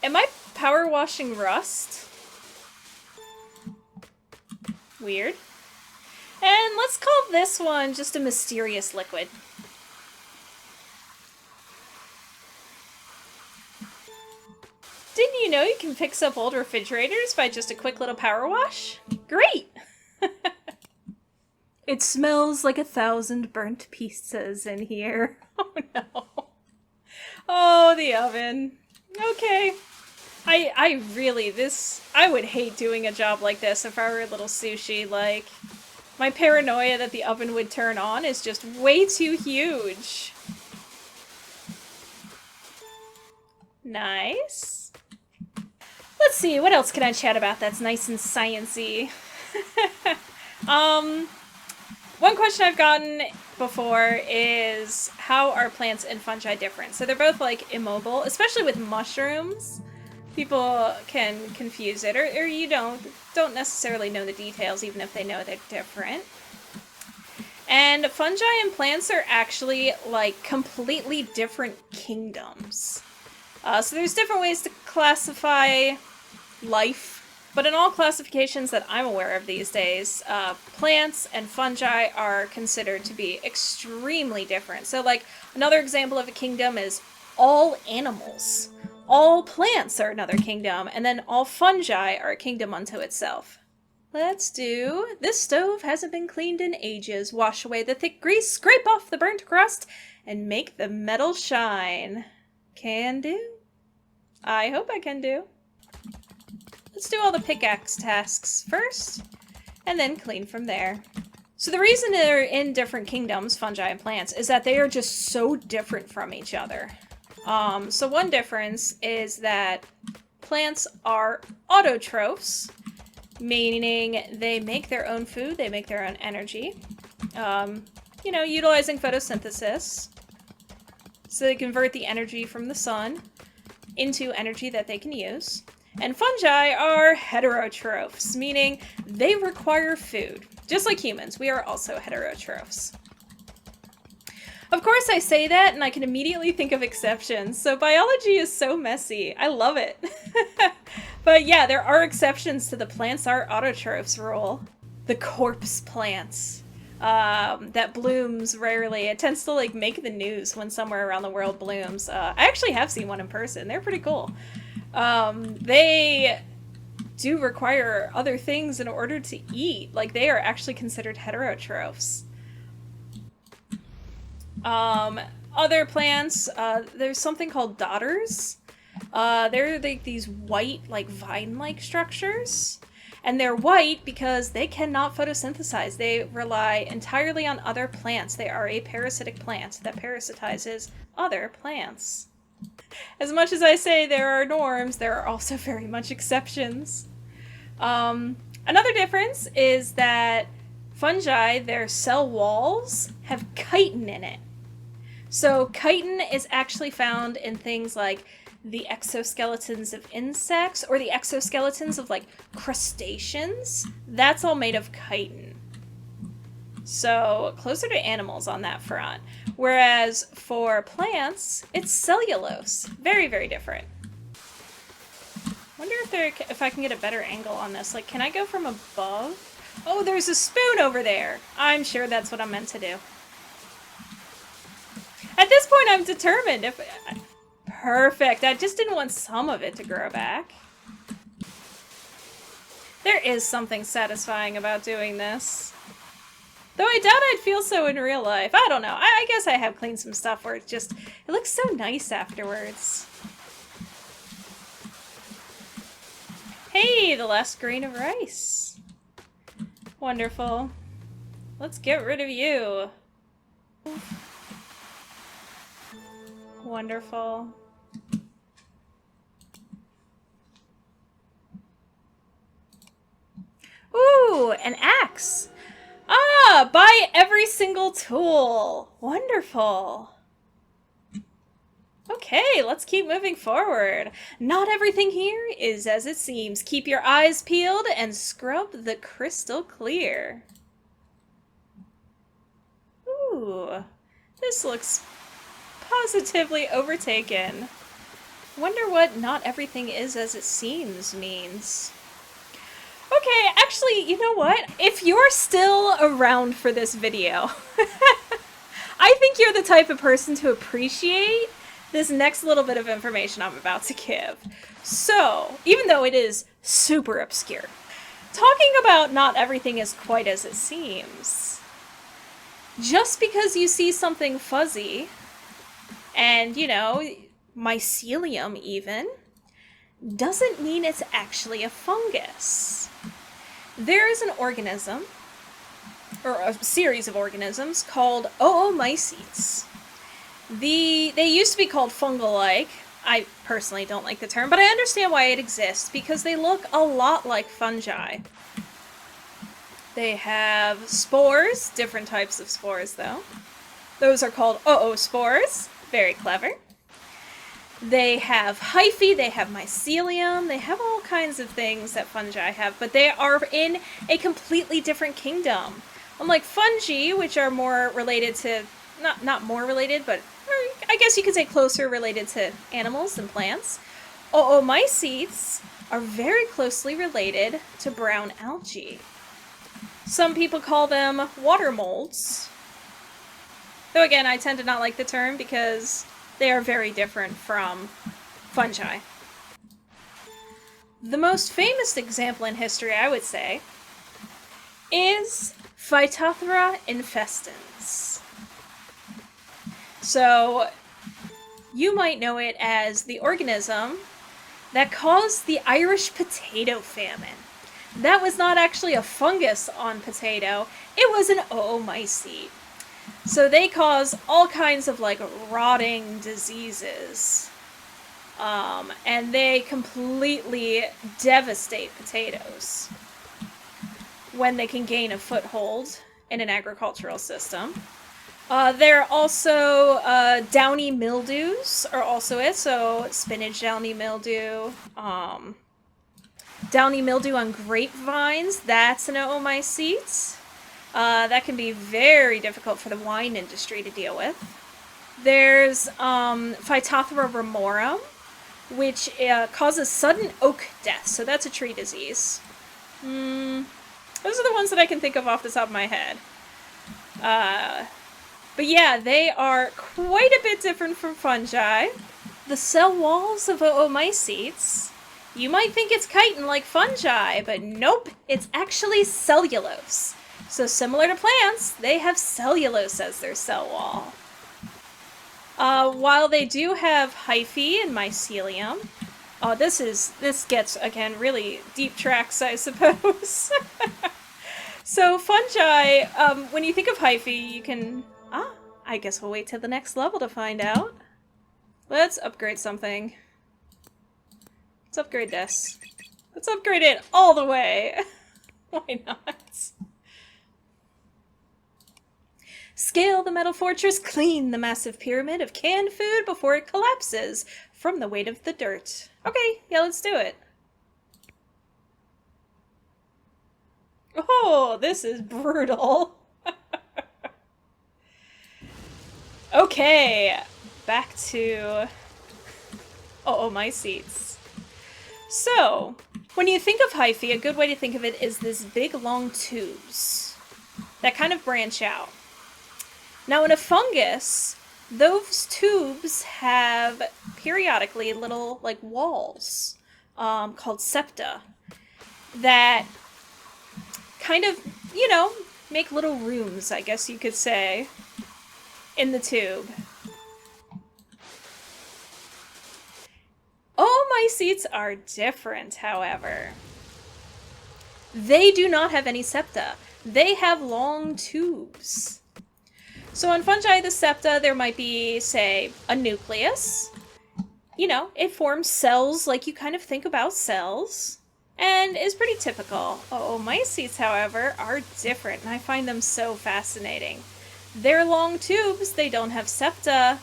Am I power washing rust? Weird. And let's call this one just a mysterious liquid. Didn't you know you can fix up old refrigerators by just a quick little power wash? Great! It smells like 1,000 burnt pizzas in here. Oh no. Oh, the oven. Okay. I would hate doing a job like this if I were a little sushi. Like, my paranoia that the oven would turn on is just way too huge. Nice. Let's see, what else can I chat about that's nice and science-y? One question I've gotten before is, how are plants and fungi different? So they're both, like, immobile, especially with mushrooms. People can confuse it, or you don't necessarily know the details, even if they know they're different. And fungi and plants are actually, like, completely different kingdoms. So there's different ways to classify life, but in all classifications that I'm aware of these days, plants and fungi are considered to be extremely different. So, like, another example of a kingdom is all animals. All plants are another kingdom, and then all fungi are a kingdom unto itself. Let's do... This stove hasn't been cleaned in ages. Wash away the thick grease, scrape off the burnt crust, and make the metal shine. Can do. I hope I can do. Let's do all the pickaxe tasks first, and then clean from there. So the reason they're in different kingdoms, fungi and plants, is that they are just so different from each other. So one difference is that plants are autotrophs, meaning they make their own food, they make their own energy, you know, utilizing photosynthesis. So they convert the energy from the sun into energy that they can use. And fungi are heterotrophs, meaning they require food. Just like humans, we are also heterotrophs. Of course I say that and I can immediately think of exceptions, so biology is so messy. I love it. But yeah, there are exceptions to the plants are autotrophs rule. The corpse plants. That blooms rarely. It tends to like make the news when somewhere around the world blooms. I actually have seen one in person. They're pretty cool. They do require other things in order to eat. Like, they are actually considered heterotrophs. Other plants, there's something called daughters. They're like these white, like vine-like structures. And they're white because they cannot photosynthesize. They rely entirely on other plants. They are a parasitic plant that parasitizes other plants. As much as I say there are norms, there are also very much exceptions. Another difference is that fungi, their cell walls, have chitin in it. So chitin is actually found in things like the exoskeletons of insects or the exoskeletons of like crustaceans. That's all made of chitin. So closer to animals on that front. Whereas for plants, it's cellulose. Very, very different. Wonder if I can get a better angle on this. Like, can I go from above? Oh, there's a spoon over there. I'm sure that's what I'm meant to do. At this point, I'm determined. Perfect. I just didn't want some of it to grow back. There is something satisfying about doing this. Though I doubt I'd feel so in real life. I don't know. I guess I have cleaned some stuff where it looks so nice afterwards. Hey, the last grain of rice. Wonderful. Let's get rid of you. Wonderful. Ooh, an axe. Ah, buy every single tool. Wonderful. Okay, let's keep moving forward. Not everything here is as it seems. Keep your eyes peeled and scrub the crystal clear. Ooh, this looks positively overtaken. Wonder what not everything is as it seems means. Okay, actually, you know what? If you're still around for this video, I think you're the type of person to appreciate this next little bit of information I'm about to give. So, even though it is super obscure, talking about not everything is quite as it seems. Just because you see something fuzzy, and, you know, mycelium even, doesn't mean it's actually a fungus. There is an organism, or a series of organisms, called oomycetes. They used to be called fungal-like. I personally don't like the term, but I understand why it exists, because they look a lot like fungi. They have spores, different types of spores though. Those are called oospores. Very clever. They have hyphae, they have mycelium, they have all kinds of things that fungi have, but they are in a completely different kingdom. Unlike fungi, which are more related to, not more related, but I guess you could say closer related to animals than plants, oomycetes are very closely related to brown algae. Some people call them water molds. Though again, I tend to not like the term because they are very different from fungi. The most famous example in history, I would say, is Phytophthora infestans. So, you might know it as the organism that caused the Irish potato famine. That was not actually a fungus on potato, it was an oomycete. So they cause all kinds of like rotting diseases. And they completely devastate potatoes when they can gain a foothold in an agricultural system. There are also downy mildews are also it, so spinach downy mildew, downy mildew on grapevines, that's an oomycete. That can be very difficult for the wine industry to deal with. There's Phytophthora ramorum, which causes sudden oak death, so that's a tree disease. Those are the ones that I can think of off the top of my head. But yeah, they are quite a bit different from fungi. The cell walls of oomycetes, you might think it's chitin like fungi, but nope, it's actually cellulose. So similar to plants, they have cellulose as their cell wall. While they do have hyphae and mycelium, this gets, again, really deep tracks, I suppose. So fungi, when you think of hyphae, you can... I guess we'll wait till the next level to find out. Let's upgrade something. Let's upgrade this. Let's upgrade it all the way. Why not? Scale the metal fortress, clean the massive pyramid of canned food before it collapses from the weight of the dirt. Okay, yeah, let's do it. Oh, this is brutal. Okay, back to oomycetes. So, when you think of hyphae, a good way to think of it is this big long tubes that kind of branch out. Now in a fungus, those tubes have periodically little like walls called septa that kind of, you know, make little rooms, I guess you could say, in the tube. Oomycetes are different, however. They do not have any septa. They have long tubes. So in fungi, the septa, there might be, say, a nucleus. You know, it forms cells like you kind of think about cells, and is pretty typical. Oomycetes, however, are different, and I find them so fascinating. They're long tubes, they don't have septa.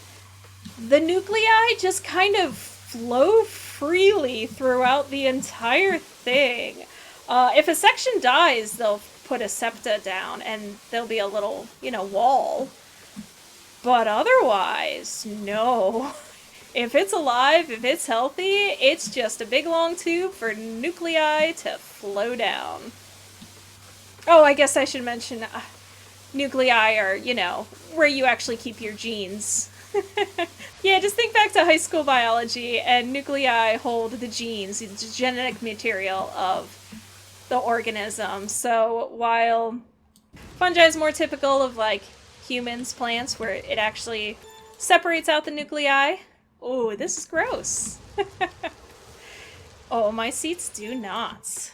The nuclei just kind of flow freely throughout the entire thing. If a section dies, they'll put a septa down, and there'll be a little, you know, wall. But otherwise, no. If it's alive, if it's healthy, it's just a big long tube for nuclei to flow down. Oh, I guess I should mention nuclei are, you know, where you actually keep your genes. Yeah, just think back to high school biology, and nuclei hold the genes, the genetic material of the organism. So while fungi is more typical of like humans, plants, where it actually separates out the nuclei. Oh, this is gross. Oomycetes do not.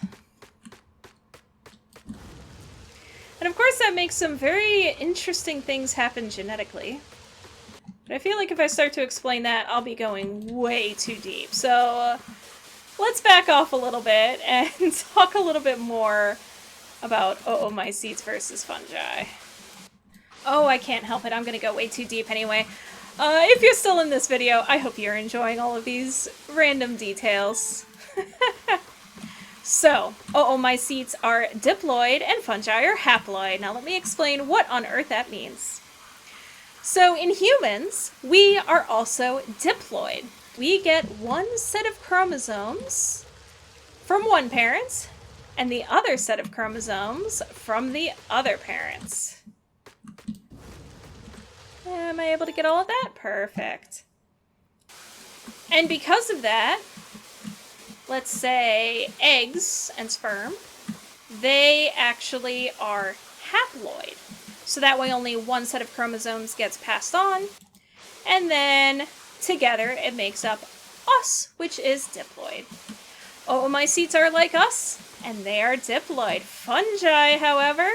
And of course that makes some very interesting things happen genetically. But I feel like if I start to explain that, I'll be going way too deep. So let's back off a little bit and talk a little bit more about oomycetes versus fungi. Oh, I can't help it. I'm going to go way too deep anyway. If you're still in this video, I hope you're enjoying all of these random details. So, oomycetes are diploid and fungi are haploid. Now let me explain what on earth that means. So in humans, we are also diploid. We get one set of chromosomes from one parent and the other set of chromosomes from the other parent. Am I able to get all of that? Perfect. And because of that, let's say eggs and sperm, they actually are haploid. So that way only one set of chromosomes gets passed on, and then together it makes up us, which is diploid. Oomycetes are like us, and they are diploid. Fungi, however,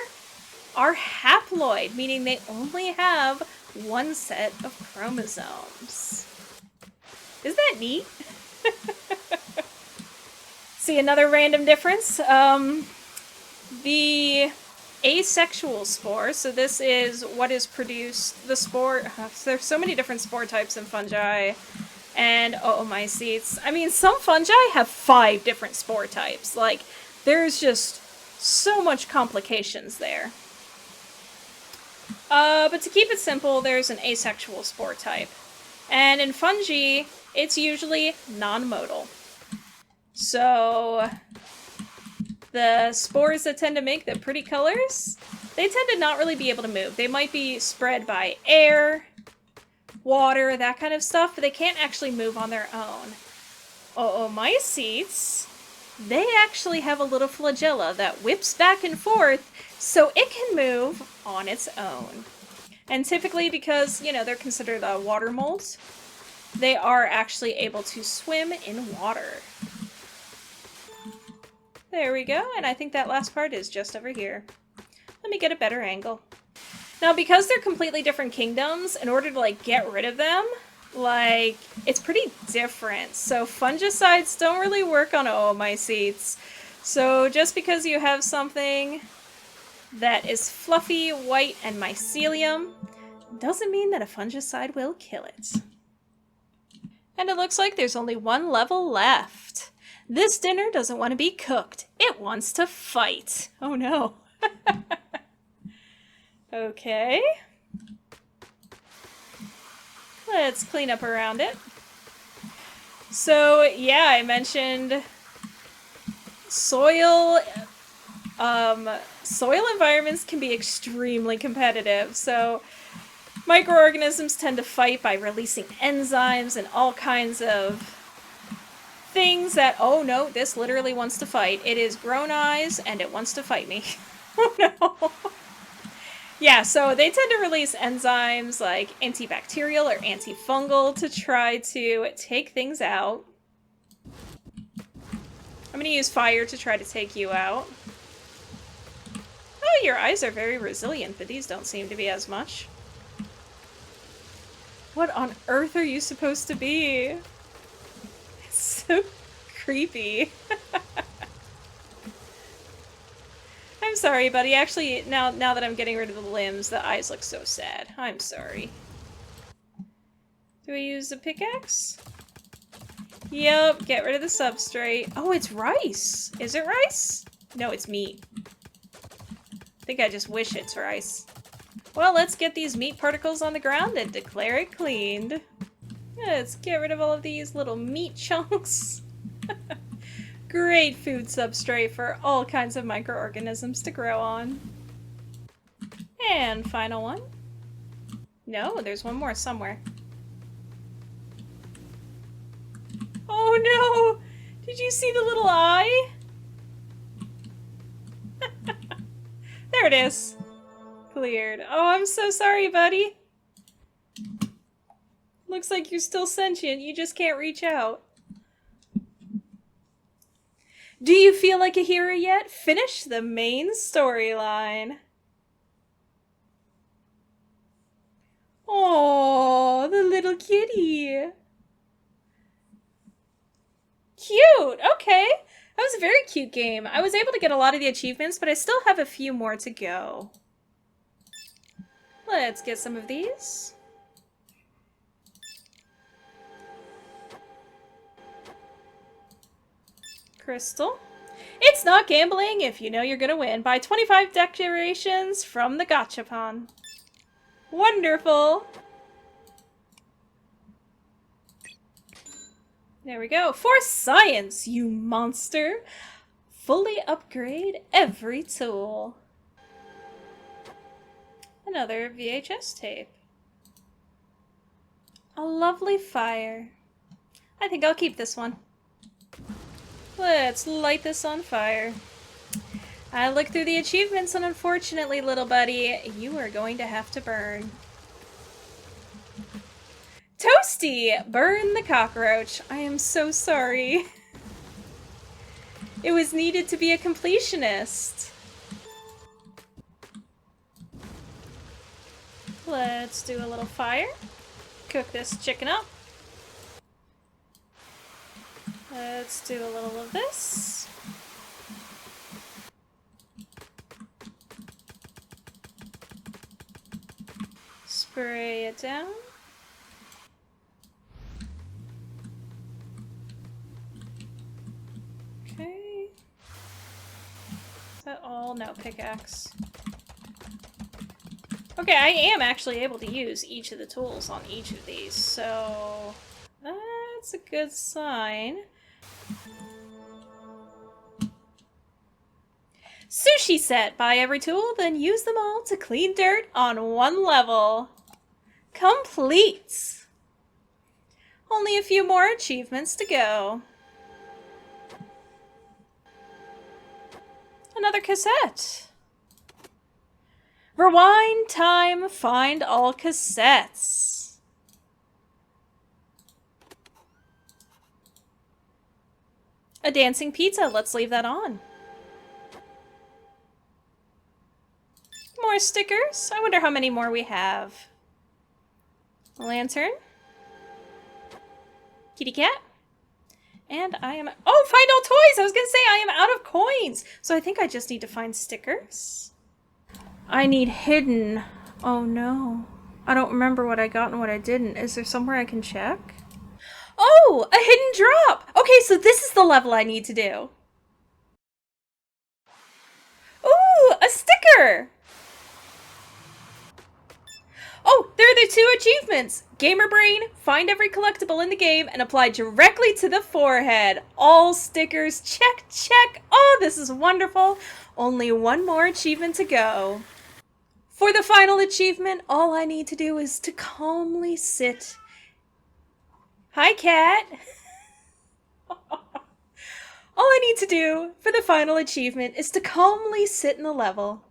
are haploid, meaning they only have one set of chromosomes. Isn't that neat? See, another random difference. The asexual spore, so this is what is produced, the spore, there's so many different spore types in fungi and oomycetes. I mean, some fungi have 5 different spore types. Like, there's just so much complications there. But to keep it simple, there's an asexual spore type. And in fungi, it's usually non-modal. So the spores that tend to make the pretty colors, they tend to not really be able to move. They might be spread by air, water, that kind of stuff, but they can't actually move on their own. Oomycetes, they actually have a little flagella that whips back and forth so it can move on its own. And typically because, you know, they're considered water moles, they are actually able to swim in water. There we go, and I think that last part is just over here. Let me get a better angle. Now, because they're completely different kingdoms, in order to, like, get rid of them, like, it's pretty different. So fungicides don't really work on oomycetes. So just because you have something that is fluffy, white, and mycelium, doesn't mean that a fungicide will kill it. And it looks like there's only one level left. This dinner doesn't want to be cooked. It wants to fight. Oh no. Okay. Let's clean up around it. So, yeah, I mentioned soil environments can be extremely competitive, so microorganisms tend to fight by releasing enzymes and all kinds of things that, oh no, this literally wants to fight. It is grown eyes and it wants to fight me. Oh no. Yeah, so they tend to release enzymes like antibacterial or antifungal to try to take things out. I'm going to use fire to try to take you out. Oh, your eyes are very resilient, but these don't seem to be as much. What on earth are you supposed to be? It's so creepy. I'm sorry, buddy. Actually, now that I'm getting rid of the limbs, the eyes look so sad. I'm sorry. Do we use a pickaxe? Yep, get rid of the substrate. Oh, it's rice. Is it rice? No, it's meat. I think I just wish it's rice. Well, let's get these meat particles on the ground and declare it cleaned. Let's get rid of all of these little meat chunks. Great food substrate for all kinds of microorganisms to grow on. And final one. No, there's one more somewhere. Oh no! Did you see the little eye? There it is. Cleared. Oh, I'm so sorry, buddy. Looks like you're still sentient. You just can't reach out. Do you feel like a hero yet? Finish the main storyline. Oh, the little kitty. Cute! Okay. That was a very cute game. I was able to get a lot of the achievements, but I still have a few more to go. Let's get some of these. Crystal. It's not gambling if you know you're gonna win. Buy 25 decorations from the gachapon. Wonderful! There we go. For science, you monster! Fully upgrade every tool. Another VHS tape. A lovely fire. I think I'll keep this one. Let's light this on fire. I looked through the achievements and unfortunately, little buddy, you are going to have to burn. Toasty! Burn the cockroach. I am so sorry. It was needed to be a completionist. Let's do a little fire. Cook this chicken up. Let's do a little of this. Spray it down. Okay. Is that all? No, pickaxe. Okay, I am actually able to use each of the tools on each of these, so that's a good sign. Sushi set! Buy every tool, then use them all to clean dirt on one level. Complete! Only a few more achievements to go. Another cassette. Rewind time, find all cassettes. A dancing pizza, let's leave that on. More stickers. I wonder how many more we have. A lantern. Kitty cat. And I am... Oh, find all toys! I was gonna say I am out of coins! So I think I just need to find stickers. I need hidden. Oh no. I don't remember what I got and what I didn't. Is there somewhere I can check? Oh! A hidden drop! Okay, so this is the level I need to do. Ooh! A sticker! Oh, there the 2 achievements. Gamer Brain, find every collectible in the game and apply directly to the forehead. All stickers, check, check. Oh, this is wonderful. Only 1 more achievement to go. For the final achievement, all I need to do is to calmly sit. Hi, cat. All I need to do for the final achievement is to calmly sit in the level.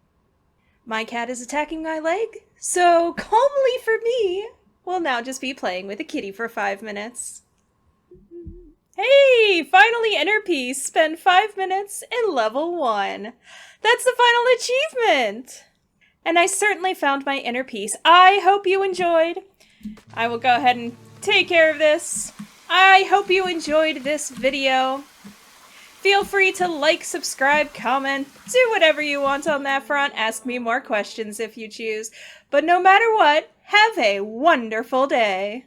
My cat is attacking my leg, so calmly for me, we'll now just be playing with a kitty for 5 minutes. Hey, finally inner peace. Spend 5 minutes in level 1. That's the final achievement. And I certainly found my inner peace. I hope you enjoyed. I will go ahead and take care of this. I hope you enjoyed this video. Feel free to like, subscribe, comment, do whatever you want on that front. Ask me more questions if you choose. But no matter what, have a wonderful day.